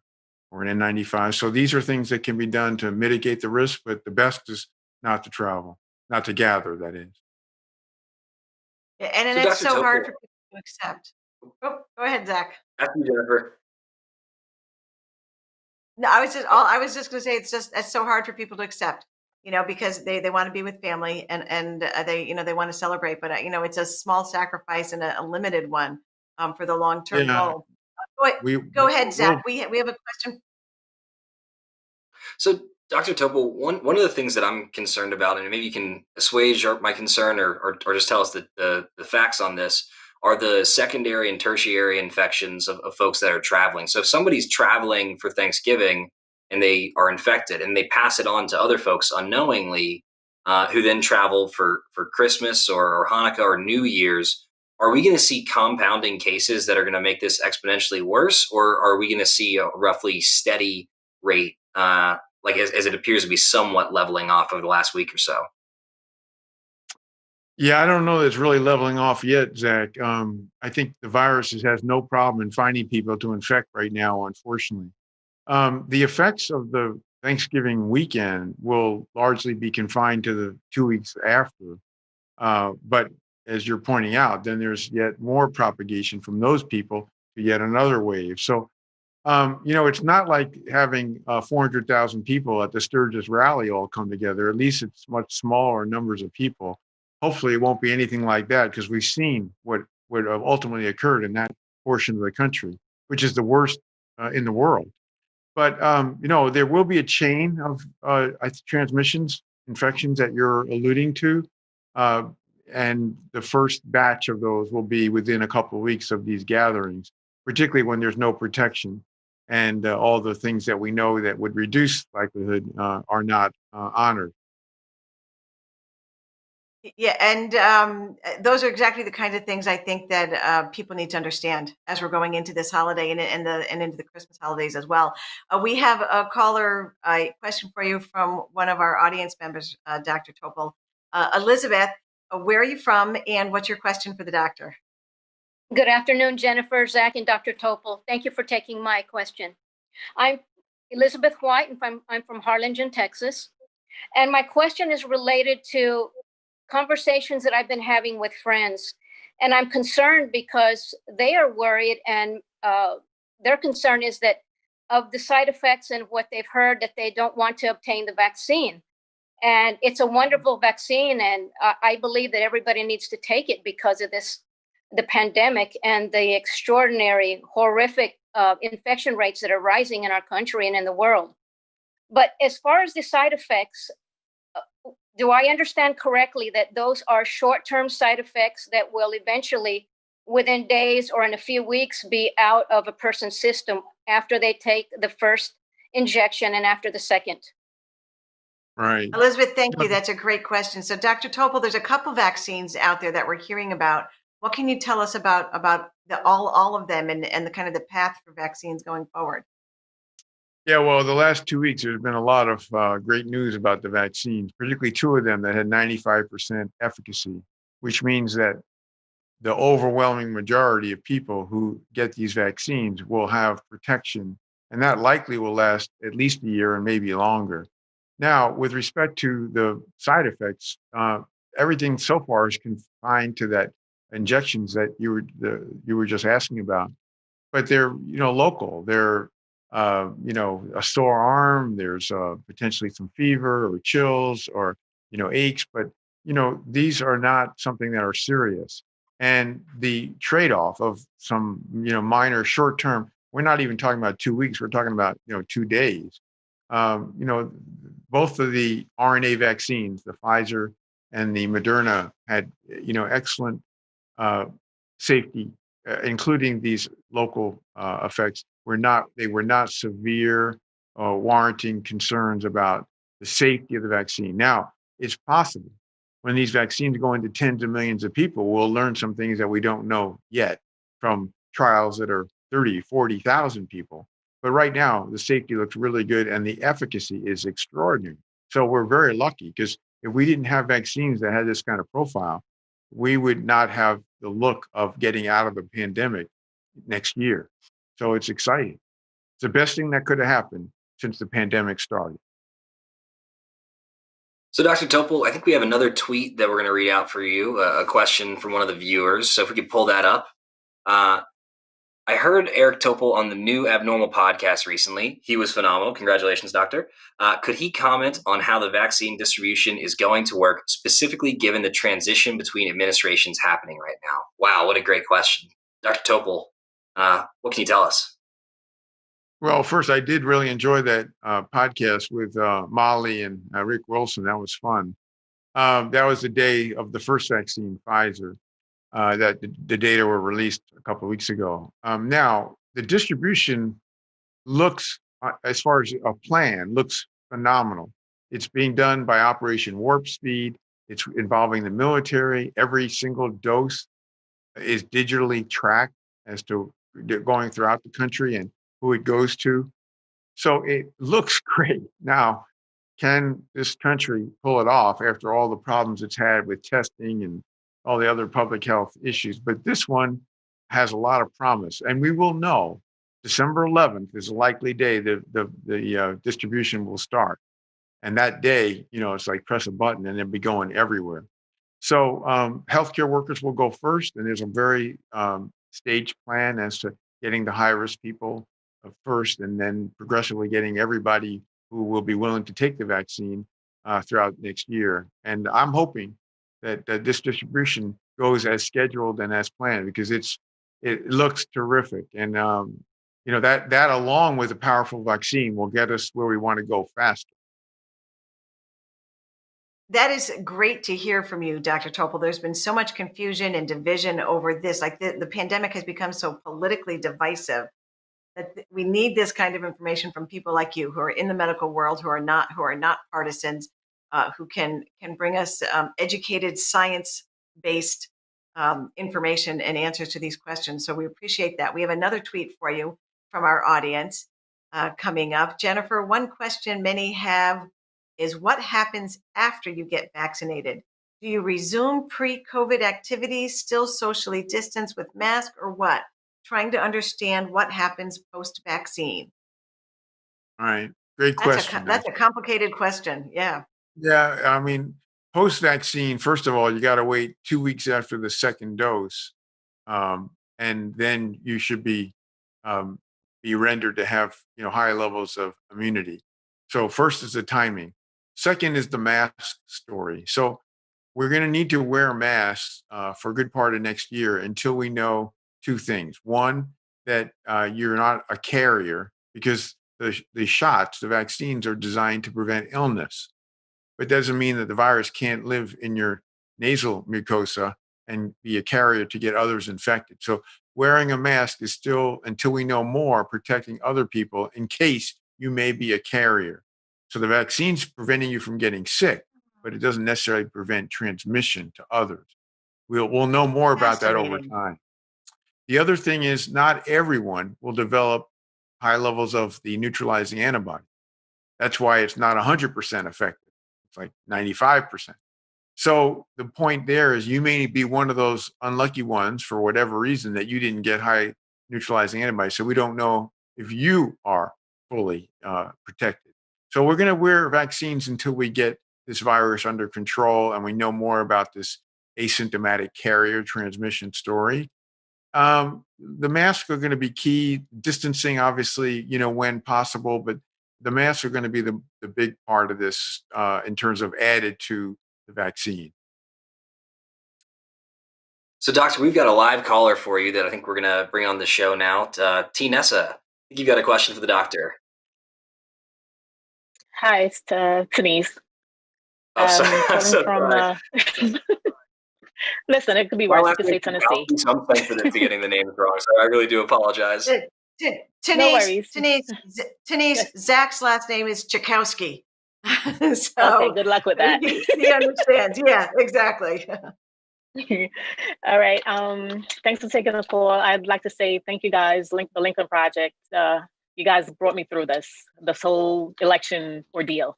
or an N95. So these are things that can be done to mitigate the risk, but the best is not to travel, not to gather, that is.
Yeah, and
So,
it's
Dr.
so hard
Topol,
for people to accept. Oh, go ahead, Zach.
after you, Jennifer.
No, I was just going to say it's so hard for people to accept, because they want to be with family and they want to celebrate, but it's a small sacrifice and a limited one for the long term
Yeah,
goal. Go ahead,
we'll
Zach. We have a question.
So, Dr. Topol, one of the things that I'm concerned about, and maybe you can assuage my concern or just tell us the facts on this, are the secondary and tertiary infections of folks that are traveling. So, if somebody's traveling for Thanksgiving and they are infected and they pass it on to other folks unknowingly, who then travel for Christmas or Hanukkah or New Year's, are we going to see compounding cases that are going to make this exponentially worse, or are we going to see a roughly steady rate? Like as it appears to be somewhat leveling off over the last week or so.
Yeah, I don't know that it's really leveling off yet, Zach. I think the virus has no problem in finding people to infect right now, unfortunately. The effects of the Thanksgiving weekend will largely be confined to the 2 weeks after. But as you're pointing out, then there's yet more propagation from those people to yet another wave. So, it's not like having 400,000 people at the Sturgis rally all come together. At least it's much smaller numbers of people. Hopefully, it won't be anything like that, because we've seen what ultimately occurred in that portion of the country, which is the worst in the world. But there will be a chain of transmissions, infections that you're alluding to, uh, and the first batch of those will be within a couple of weeks of these gatherings, particularly when there's no protection, and all the things that we know that would reduce likelihood are not honored.
Yeah, and those are exactly the kinds of things I think that people need to understand as we're going into this holiday and into the Christmas holidays as well. We have a caller question for you from one of our audience members, Dr. Topol. Elizabeth, where are you from, and what's your question for the doctor?
Good afternoon, Jennifer, Zach, and Dr. Topol. Thank you for taking my question. I'm Elizabeth White, and I'm from Harlingen, Texas. And my question is related to conversations that I've been having with friends. And I'm concerned because they are worried, and their concern is that of the side effects and what they've heard, that they don't want to obtain the vaccine. And it's a wonderful vaccine, and I believe that everybody needs to take it because of the pandemic and the extraordinary, horrific infection rates that are rising in our country and in the world. But as far as the side effects, do I understand correctly that those are short-term side effects that will eventually, within days or in a few weeks, be out of a person's system after they take the first injection and after the second?
Right.
Elizabeth, thank you. That's a great question. So, Dr. Topol, there's a couple vaccines out there that we're hearing about. What can you tell us about all of them and the kind of the path for vaccines going forward?
Yeah, well, the last 2 weeks, there's been a lot of great news about the vaccines, particularly two of them that had 95% efficacy, which means that the overwhelming majority of people who get these vaccines will have protection, and that likely will last at least a year and maybe longer. Now, with respect to the side effects, everything so far is confined to that injections that you were just asking about, but they're local. They're a sore arm. There's potentially some fever or chills or aches, but these are not something that are serious. And the trade-off of some minor short-term. We're not even talking about 2 weeks. We're talking about 2 days. Um, you know, Both of the RNA vaccines, the Pfizer and the Moderna, had excellent uh, safety, including these local effects. They were not severe, warranting concerns about the safety of the vaccine. Now, it's possible when these vaccines go into tens of millions of people, we'll learn some things that we don't know yet from trials that are 30, 40,000 people. But right now, the safety looks really good and the efficacy is extraordinary. So we're very lucky, because if we didn't have vaccines that had this kind of profile, we would not have the look of getting out of the pandemic next year. So it's exciting. It's the best thing that could have happened since the pandemic started.
So, Dr. Topol, I think we have another tweet that we're going to read out for you, a question from one of the viewers. So if we could pull that up. I heard Eric Topol on the New Abnormal podcast recently. He was phenomenal. Congratulations, doctor. Could he comment on how the vaccine distribution is going to work, specifically given the transition between administrations happening right now? Wow, what a great question. Dr. Topol, what can you tell us?
Well, first, I did really enjoy that podcast with Molly and Rick Wilson. That was fun. That was the day of the first vaccine, Pfizer, that the data were released a couple of weeks ago. Now, the distribution looks, as far as a plan, looks phenomenal. It's being done by Operation Warp Speed. It's involving the military. Every single dose is digitally tracked as to going throughout the country and who it goes to. So it looks great. Now, can this country pull it off after all the problems it's had with testing and all the other public health issues? But this one has a lot of promise, and we will know December 11th is a likely day that the distribution will start. And that day, it's like press a button and it'll be going everywhere. So healthcare workers will go first, and there's a very staged plan as to getting the high-risk people first, and then progressively getting everybody who will be willing to take the vaccine throughout next year. And I'm hoping that this distribution goes as scheduled and as planned, because it looks terrific. And that along with a powerful vaccine will get us where we want to go faster.
That is great to hear from you, Dr. Topol. There's been so much confusion and division over this. Like the pandemic has become so politically divisive that we need this kind of information from people like you who are in the medical world, who are not partisans, who can bring us educated, science-based information and answers to these questions. So we appreciate that. We have another tweet for you from our audience coming up. Jennifer, one question many have is what happens after you get vaccinated? Do you resume pre-COVID activities, still socially distanced with mask, or what? Trying to understand what happens post-vaccine.
All right. Great question.
That's a complicated question. Yeah.
Yeah. I mean, post-vaccine, first of all, you got to wait 2 weeks after the second dose. And then you should be rendered to have, high levels of immunity. So first is the timing. Second is the mask story. So we're going to need to wear masks for a good part of next year until we know two things. One, that you're not a carrier, because the vaccines are designed to prevent illness. But doesn't mean that the virus can't live in your nasal mucosa and be a carrier to get others infected. So wearing a mask is still, until we know more, protecting other people in case you may be a carrier. So the vaccine's preventing you from getting sick, but it doesn't necessarily prevent transmission to others. We'll know more about that over time. The other thing is not everyone will develop high levels of the neutralizing antibody. That's why it's not 100% effective. It's like 95%. So the point there is you may be one of those unlucky ones for whatever reason that you didn't get high neutralizing antibody. So we don't know if you are fully protected. So we're going to wear vaccines until we get this virus under control and we know more about this asymptomatic carrier transmission story. The masks are going to be key. Distancing, obviously, when possible, but the masks are going to be the big part of this in terms of added to the vaccine.
So, Doctor, we've got a live caller for you that I think we're going to bring on the show now. T. Nessa, I think you've got a question for the doctor.
Hi, it's Denise.
Oh, sorry.
Listen, it could be worse. You could say Tennessee.
I'm sensitive to getting the names wrong, so I really do apologize.
No worries.
Denise, Zach's last name is Czajkowski.
Okay, good luck with that.
He understands. Yeah, exactly.
All right. Thanks for taking the call. I'd like to say thank you guys, the Lincoln Project. You guys brought me through this whole election ordeal.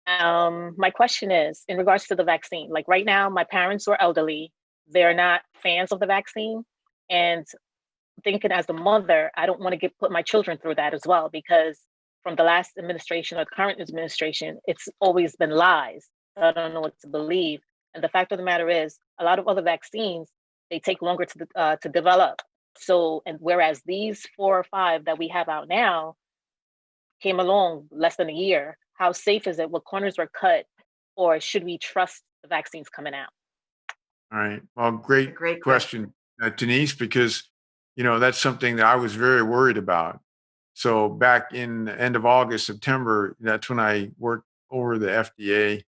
My question is in regards to the vaccine. Like right now, my parents are elderly. They're not fans of the vaccine. And thinking as a mother, I don't want to put my children through that as well, because from the last administration or the current administration, it's always been lies. I don't know what to believe. And the fact of the matter is, a lot of other vaccines, they take longer to develop. So, and whereas these 4 or 5 that we have out now came along less than a year, how safe is it? What corners were cut? Or should we trust the vaccines coming out?
All right. Well, great question, Denise, because, that's something that I was very worried about. So back in the end of August, September, that's when I worked over the FDA,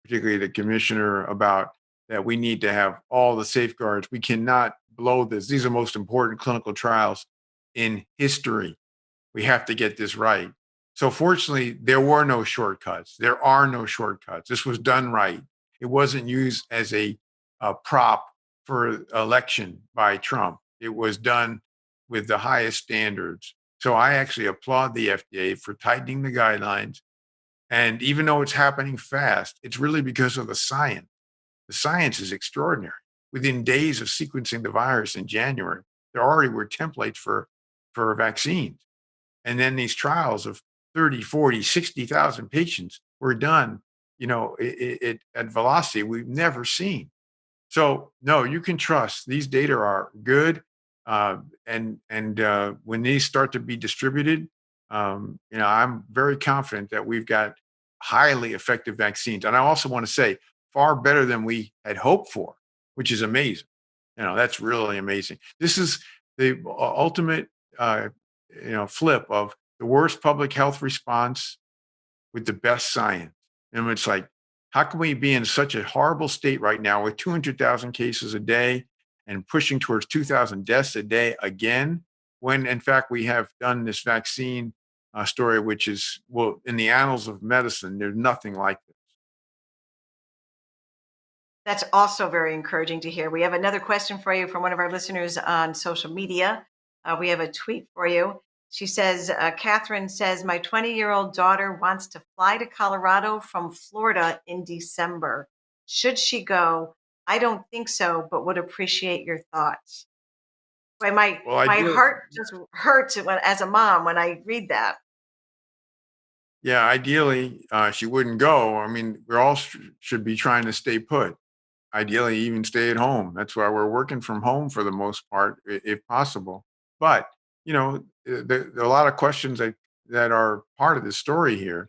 particularly the commissioner, about that we need to have all the safeguards. We cannot blow this. These are the most important clinical trials in history. We have to get this right. So fortunately, there were no shortcuts. There are no shortcuts. This was done right. It wasn't used as a prop for election by Trump. It was done with the highest standards. So I actually applaud the FDA for tightening the guidelines. And even though it's happening fast, it's really because of the science. The science is extraordinary. Within days of sequencing the virus in January, there already were templates for vaccines. And then these trials of 30, 40, 60,000 patients were done, at velocity we've never seen. So no, you can trust these data are good. And when these start to be distributed, I'm very confident that we've got highly effective vaccines. And I also want to say far better than we had hoped for, which is amazing. That's really amazing. This is the ultimate flip of the worst public health response with the best science. And it's like, how can we be in such a horrible state right now with 200,000 cases a day and pushing towards 2,000 deaths a day again, when in fact we have done this vaccine story, which is, well, in the annals of medicine, there's nothing like this.
That's also very encouraging to hear. We have another question for you from one of our listeners on social media. We have a tweet for you. She says, Catherine says, my 20-year-old daughter wants to fly to Colorado from Florida in December. Should she go? I don't think so, but would appreciate your thoughts. My heart just hurts as a mom when I read that.
Yeah, ideally, she wouldn't go. I mean, we all should be trying to stay put. Ideally, even stay at home. That's why we're working from home for the most part, if possible. But there are a lot of questions that are part of the story here.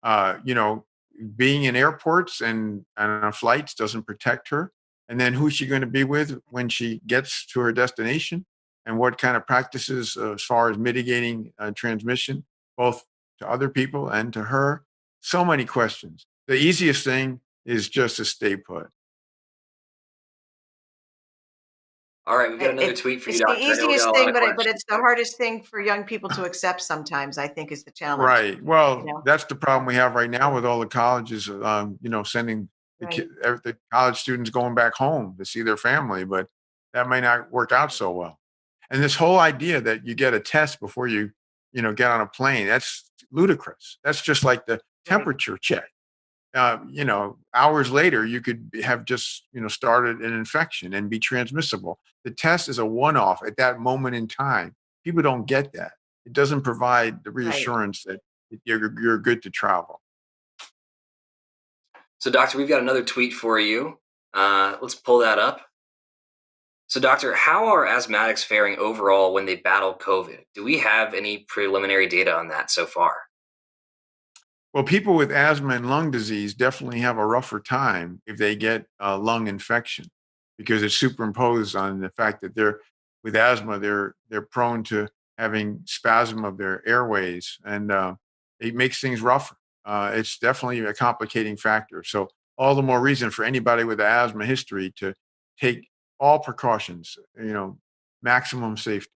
Being in airports and on flights doesn't protect her. And then who's she going to be with when she gets to her destination? And what kind of practices as far as mitigating transmission, both to other people and to her? So many questions. The easiest thing is just to stay put.
All right, we've got another tweet for you, Doctor.
It's the easiest thing, but it's the hardest thing for young people to accept sometimes, I think, is the challenge.
Right. Well, that's the problem we have right now with all the colleges, sending the college students going back home to see their family, but that may not work out so well. And this whole idea that you get a test before you get on a plane, that's ludicrous. That's just like the temperature check. Hours later, you could have just, started an infection and be transmissible. The test is a one-off at that moment in time. People don't get that. It doesn't provide the reassurance that you're good to travel.
So, Doctor, we've got another tweet for you. Let's pull that up. So, Doctor, how are asthmatics faring overall when they battle COVID? Do we have any preliminary data on that so far?
Well, people with asthma and lung disease definitely have a rougher time if they get a lung infection, because it's superimposed on the fact that with asthma, they're prone to having spasm of their airways, and it makes things rougher. It's definitely a complicating factor. So all the more reason for anybody with asthma history to take all precautions, maximum safety.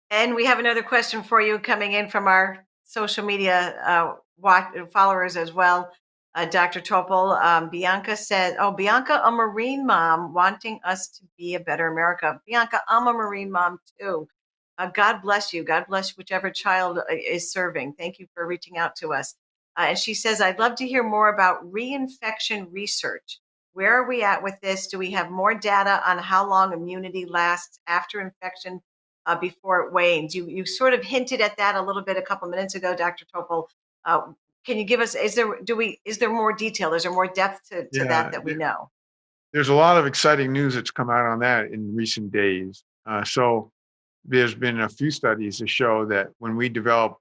And we have another question for you coming in from our social media followers as well. Dr. Topol, Bianca said, Bianca, a Marine mom wanting us to be a better America. Bianca, I'm a Marine mom too. God bless you. God bless whichever child is serving. Thank you for reaching out to us. And she says, I'd love to hear more about reinfection research. Where are we at with this? Do we have more data on how long immunity lasts after infection before it wanes? You sort of hinted at that a little bit a couple minutes ago, Dr. Topol. Can you give us, is there more detail? Is there more depth to that we know?
There's a lot of exciting news that's come out on that in recent days. So there's been a few studies to show that when we develop,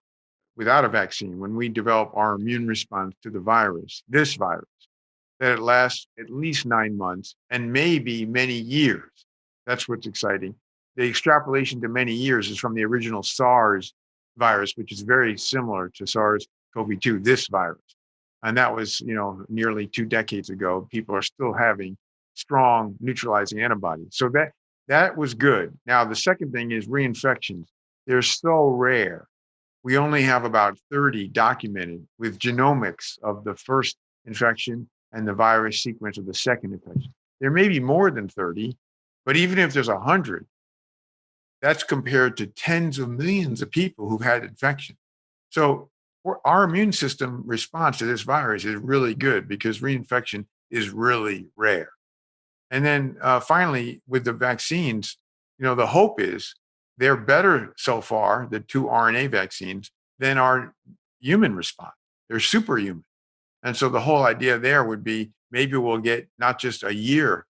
without a vaccine, when we develop our immune response to this virus, that it lasts at least 9 months and maybe many years. That's what's exciting. The extrapolation to many years is from the original SARS virus, which is very similar to SARS-CoV-2, this virus. And that was, nearly 2 decades ago. People are still having strong neutralizing antibodies. So that was good. Now, the second thing is reinfections. They're so rare. We only have about 30 documented with genomics of the first infection and the virus sequence of the second infection. There may be more than 30, but even if there's 100, that's compared to tens of millions of people who've had infection. So our immune system response to this virus is really good because reinfection is really rare. And then finally, with the vaccines, the hope is they're better so far, the 2 RNA vaccines, than our human response. They're superhuman. And so the whole idea there would be maybe we'll get not just a year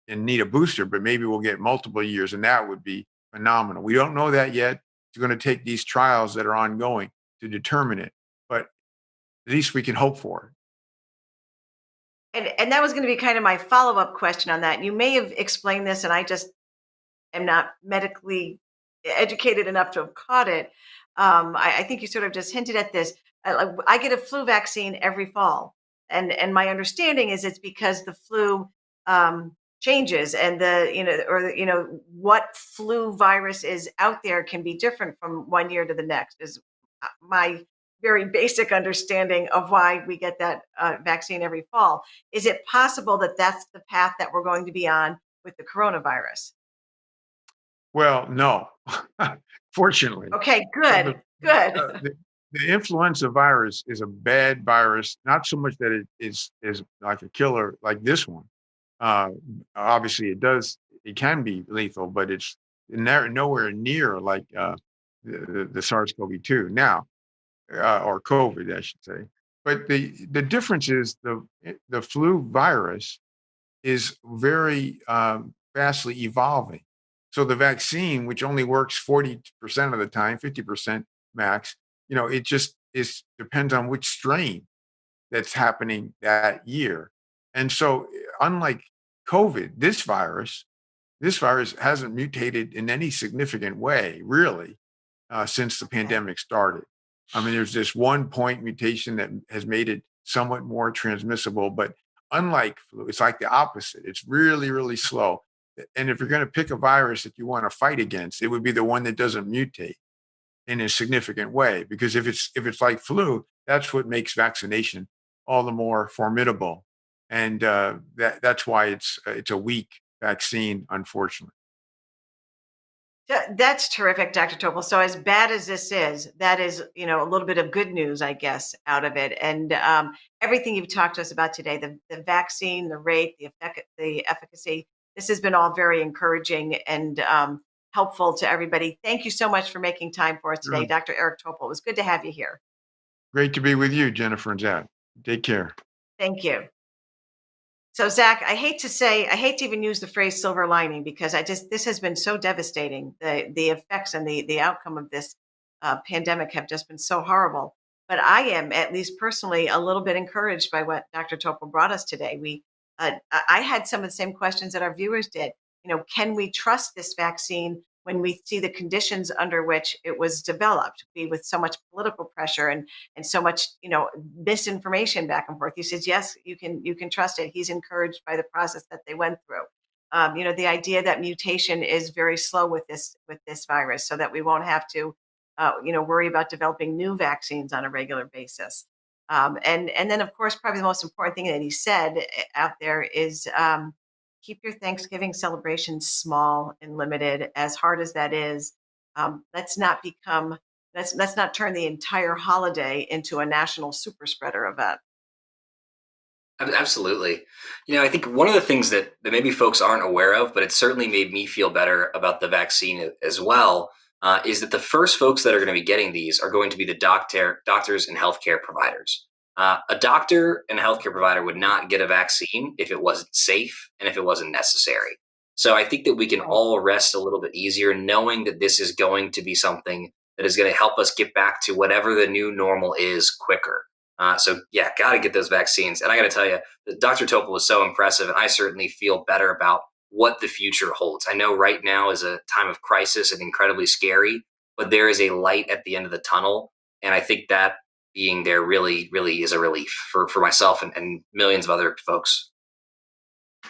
and need a booster, but maybe we'll get multiple years, and that would be phenomenal. We don't know that yet. It's going to take these trials that are ongoing to determine it, but at least we can hope for
it. And that was going to be kind of my follow-up question on that. You may have explained this, and I just am not medically educated enough to have caught it. I think you sort of just hinted at this. I get a flu vaccine every fall, and my understanding is it's because the flu changes, and what flu virus is out there can be different from one year to the next. Is my very basic understanding of why we get that vaccine every fall. Is it possible that that's the path that we're going to be on with the coronavirus?
Well, no, fortunately.
Okay,
So
good, good.
the influenza virus is a bad virus, not so much that it is like a killer like this one. Uh, Obviously, it can be lethal, but it's nowhere near like the SARS-CoV-2 now, or COVID, I should say. But the difference is the flu virus is very fastly evolving. So the vaccine, which only works 40% of the time, 50% max, it just depends on which strain that's happening that year. And so, unlike COVID, this virus hasn't mutated in any significant way, really, since the pandemic started. I mean, there's this 1 point mutation that has made it somewhat more transmissible, but unlike flu, it's like the opposite. It's really, really slow. And if you're going to pick a virus that you want to fight against, it would be the one that doesn't mutate in a significant way. Because if it's like flu, that's what makes vaccination all the more formidable, and that's why it's a weak vaccine, unfortunately.
That's terrific, Dr. Topol. So as bad as this is, that is, a little bit of good news, I guess, out of it. And everything you've talked to us about today, the vaccine, the rate, the efficacy, this has been all very encouraging and helpful to everybody. Thank you so much for making time for us today, Dr. Eric Topol. It was good to have you here.
Great to be with you, Jennifer and Zach. Take care.
Thank you. So Zach, I hate to even use the phrase silver lining, because this has been so devastating. The effects and the outcome of this pandemic have just been so horrible. But I am, at least personally, a little bit encouraged by what Dr. Topol brought us today. I had some of the same questions that our viewers did. Can we trust this vaccine when we see the conditions under which it was developed, with so much political pressure and so much, misinformation back and forth? He says, yes, you can trust it. He's encouraged by the process that they went through. The idea that mutation is very slow with this virus, so that we won't have to, worry about developing new vaccines on a regular basis. And then, of course, probably the most important thing that he said out there is, keep your Thanksgiving celebrations small and limited. As hard as that is, let's not turn the entire holiday into a national super spreader event.
Absolutely. I think one of the things that maybe folks aren't aware of, but it certainly made me feel better about the vaccine as well, is that the first folks that are going to be getting these are going to be the doctors and healthcare providers. A doctor and a healthcare provider would not get a vaccine if it wasn't safe and if it wasn't necessary. So I think that we can all rest a little bit easier knowing that this is going to be something that is going to help us get back to whatever the new normal is quicker. So yeah, got to get those vaccines. And I got to tell you, Dr. Topol was so impressive, and I certainly feel better about what the future holds. I know right now is a time of crisis and incredibly scary, but there is a light at the end of the tunnel. And I think that being there really, really is a relief for myself and millions of other folks.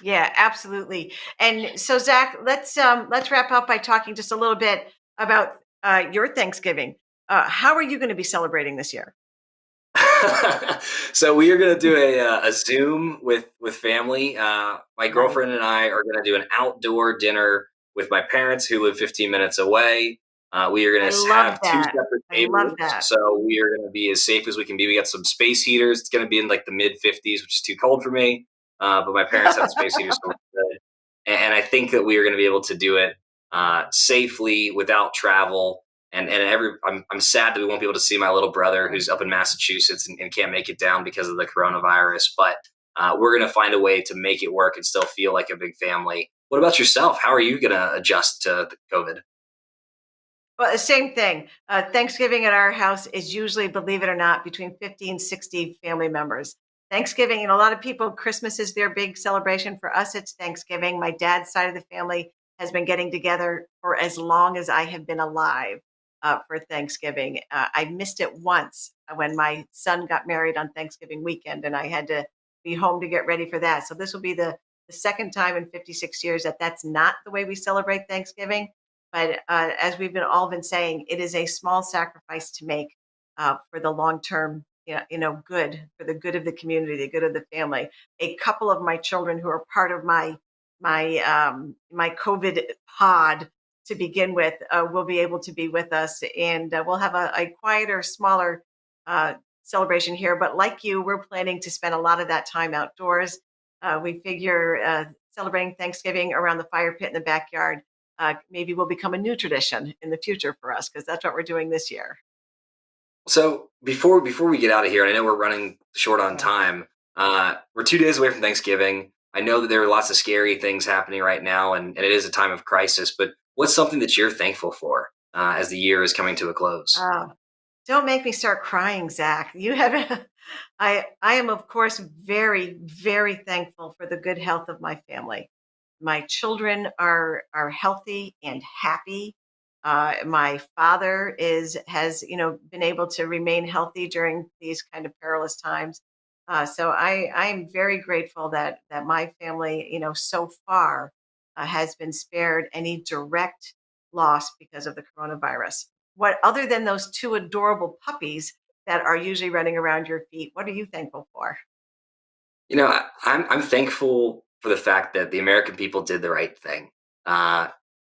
Yeah, absolutely. And so, Zach, let's wrap up by talking just a little bit about your Thanksgiving. How are you going to be celebrating this year?
So we are going to do a Zoom with family. My girlfriend and I are going to do an outdoor dinner with my parents, who live 15 minutes away. We are going to have two separate tables, so we are going to be as safe as we can be. We got some space heaters. It's going to be in like the mid 50s, which is too cold for me. But my parents have space heaters, so good. And I think that we are going to be able to do it safely without travel. And I'm sad that we won't be able to see my little brother, who's up in Massachusetts and can't make it down because of the coronavirus. But we're going to find a way to make it work and still feel like a big family. What about yourself? How are you going to adjust to the COVID?
Well, the same thing. Thanksgiving at our house is usually, believe it or not, between 50 and 60 family members. Thanksgiving, and a lot of people, Christmas is their big celebration. For us, it's Thanksgiving. My dad's side of the family has been getting together for as long as I have been alive for Thanksgiving. I missed it once when my son got married on Thanksgiving weekend, and I had to be home to get ready for that. So this will be the second time in 56 years that that's not the way we celebrate Thanksgiving. But as we've all been saying, it is a small sacrifice to make for the long term, good, for the good of the community, the good of the family. A couple of my children who are part of my COVID pod to begin with will be able to be with us, and we'll have a quieter, smaller celebration here. But like you, we're planning to spend a lot of that time outdoors. We figure celebrating Thanksgiving around the fire pit in the backyard maybe will become a new tradition in the future for us, because that's what we're doing this year.
So before we get out of here, and I know we're running short on time. We're 2 days away from Thanksgiving. I know that there are lots of scary things happening right now, and it is a time of crisis. But what's something that you're thankful for as the year is coming to a close?
Don't make me start crying, Zach. You have, I am of course very, very thankful for the good health of my family. My children are healthy and happy. My father has been able to remain healthy during these kind of perilous times. So I'm very grateful that my family, so far has been spared any direct loss because of the coronavirus. What, other than those two adorable puppies that are usually running around your feet, what are you thankful for?
I'm thankful for the fact that the American people did the right thing. An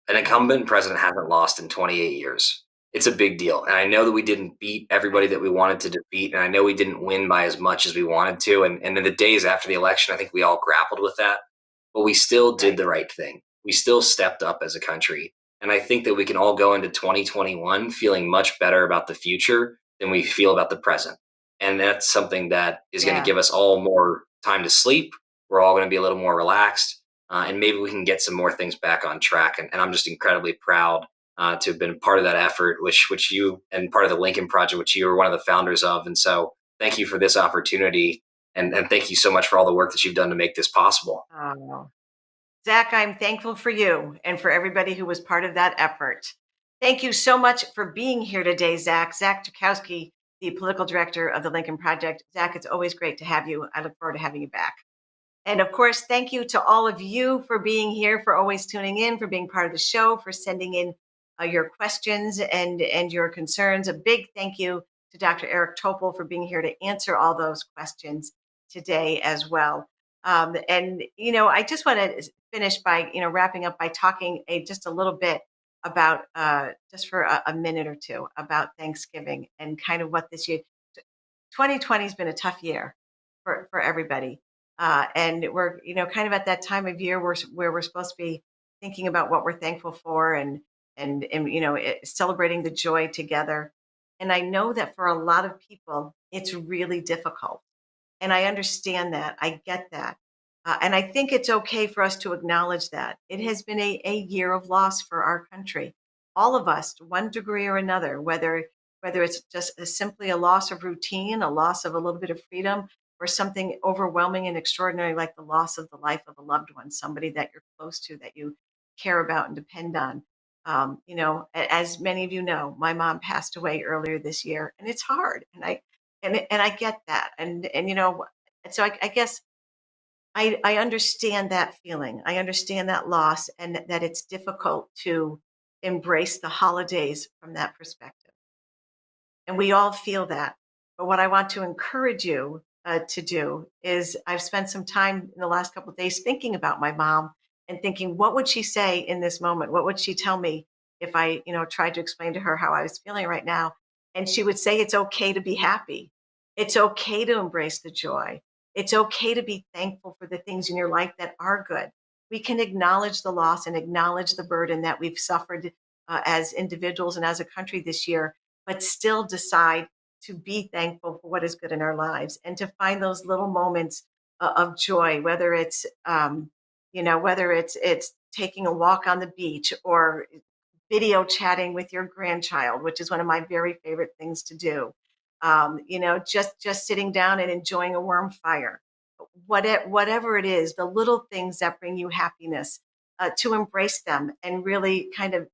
incumbent president hasn't lost in 28 years. It's a big deal, and I know that we didn't beat everybody that we wanted to defeat, and I know we didn't win by as much as we wanted to. And in the days after the election, I think we all grappled with that, but we still did the right thing. We still stepped up as a country, and I think that we can all go into 2021 feeling much better about the future than we feel about the present. And that's something that is going to give us all more time to sleep. We're all going to be a little more relaxed, and maybe we can get some more things back on track. And I'm just incredibly proud to have been part of that effort, which you, and part of the Lincoln Project, which you were one of the founders of. And so thank you for this opportunity. And thank you so much for all the work that you've done to make this possible.
Oh, Zach, I'm thankful for you and for everybody who was part of that effort. Thank you so much for being here today, Zach. Zack Czajkowski, the political director of the Lincoln Project. Zach, it's always great to have you. I look forward to having you back. And of course, thank you to all of you for being here, for always tuning in, for being part of the show, for sending in your questions and your concerns. A big thank you to Dr. Eric Topol for being here to answer all those questions today as well. And I just want to finish by wrapping up by talking just a little bit about just for a minute or two about Thanksgiving and kind of what this year. 2020 has been a tough year for everybody. And we're, kind of at that time of year where we're supposed to be thinking about what we're thankful for and celebrating the joy together. And I know that for a lot of people, it's really difficult. And I understand that. I get that. And I think it's okay for us to acknowledge that. It has been a year of loss for our country. All of us, to one degree or another, whether it's just simply a loss of routine, a loss of a little bit of freedom, or something overwhelming and extraordinary like the loss of the life of a loved one, somebody that you're close to, that you care about and depend on. As many of you know, my mom passed away earlier this year, and it's hard, and I get that, and so I guess I understand that feeling. I understand that loss, and that it's difficult to embrace the holidays from that perspective. And we all feel that. But what I want to encourage you to do is, I've spent some time in the last couple of days thinking about my mom and thinking, what would she say in this moment? What would she tell me if I, tried to explain to her how I was feeling right now? And she would say, it's okay to be happy. It's okay to embrace the joy. It's okay to be thankful for the things in your life that are good. We can acknowledge the loss and acknowledge the burden that we've suffered as individuals and as a country this year, but still decide to be thankful for what is good in our lives and to find those little moments of joy, whether it's, whether it's taking a walk on the beach or video chatting with your grandchild, which is one of my very favorite things to do. Just sitting down and enjoying a warm fire, whatever it is, the little things that bring you happiness. to embrace them and really kind of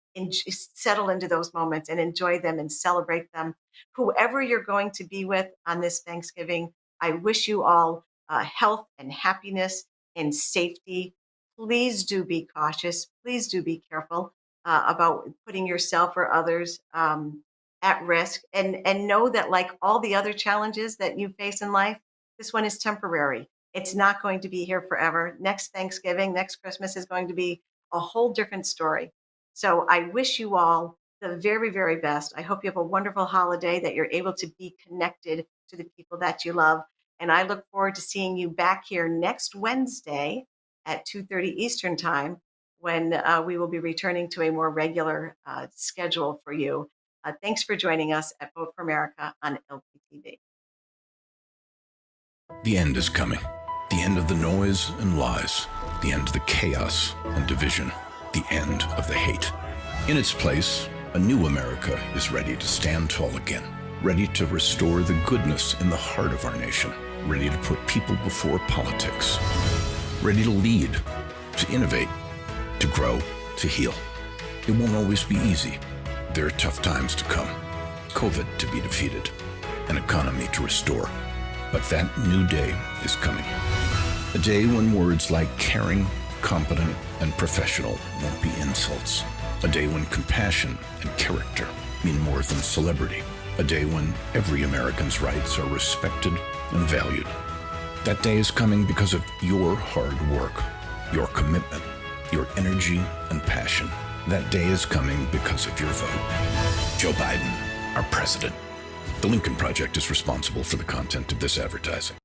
settle into those moments and enjoy them and celebrate them. Whoever you're going to be with on this Thanksgiving, I wish you all health and happiness and safety. Please do be cautious. Please do be careful about putting yourself or others at risk. And know that, like all the other challenges that you face in life, this one is temporary. It's not going to be here forever. Next Thanksgiving, next Christmas is going to be a whole different story. So I wish you all the very, very best. I hope you have a wonderful holiday, that you're able to be connected to the people that you love. And I look forward to seeing you back here next Wednesday at 2:30 Eastern Time, when we will be returning to a more regular schedule for you. Thanks for joining us at Vote for America on LPTV.
The end is coming. The end of the noise and lies. The end of the chaos and division. The end of the hate. In its place, a new America is ready to stand tall again, ready to restore the goodness in the heart of our nation, ready to put people before politics, ready to lead, to innovate, to grow, to heal. It won't always be easy. There are tough times to come, COVID to be defeated, an economy to restore. But that new day is coming. A day when words like caring, competent, and professional won't be insults. A day when compassion and character mean more than celebrity. A day when every American's rights are respected and valued. That day is coming because of your hard work, your commitment, your energy and passion. That day is coming because of your vote. Joe Biden, our president. The Lincoln Project is responsible for the content of this advertising.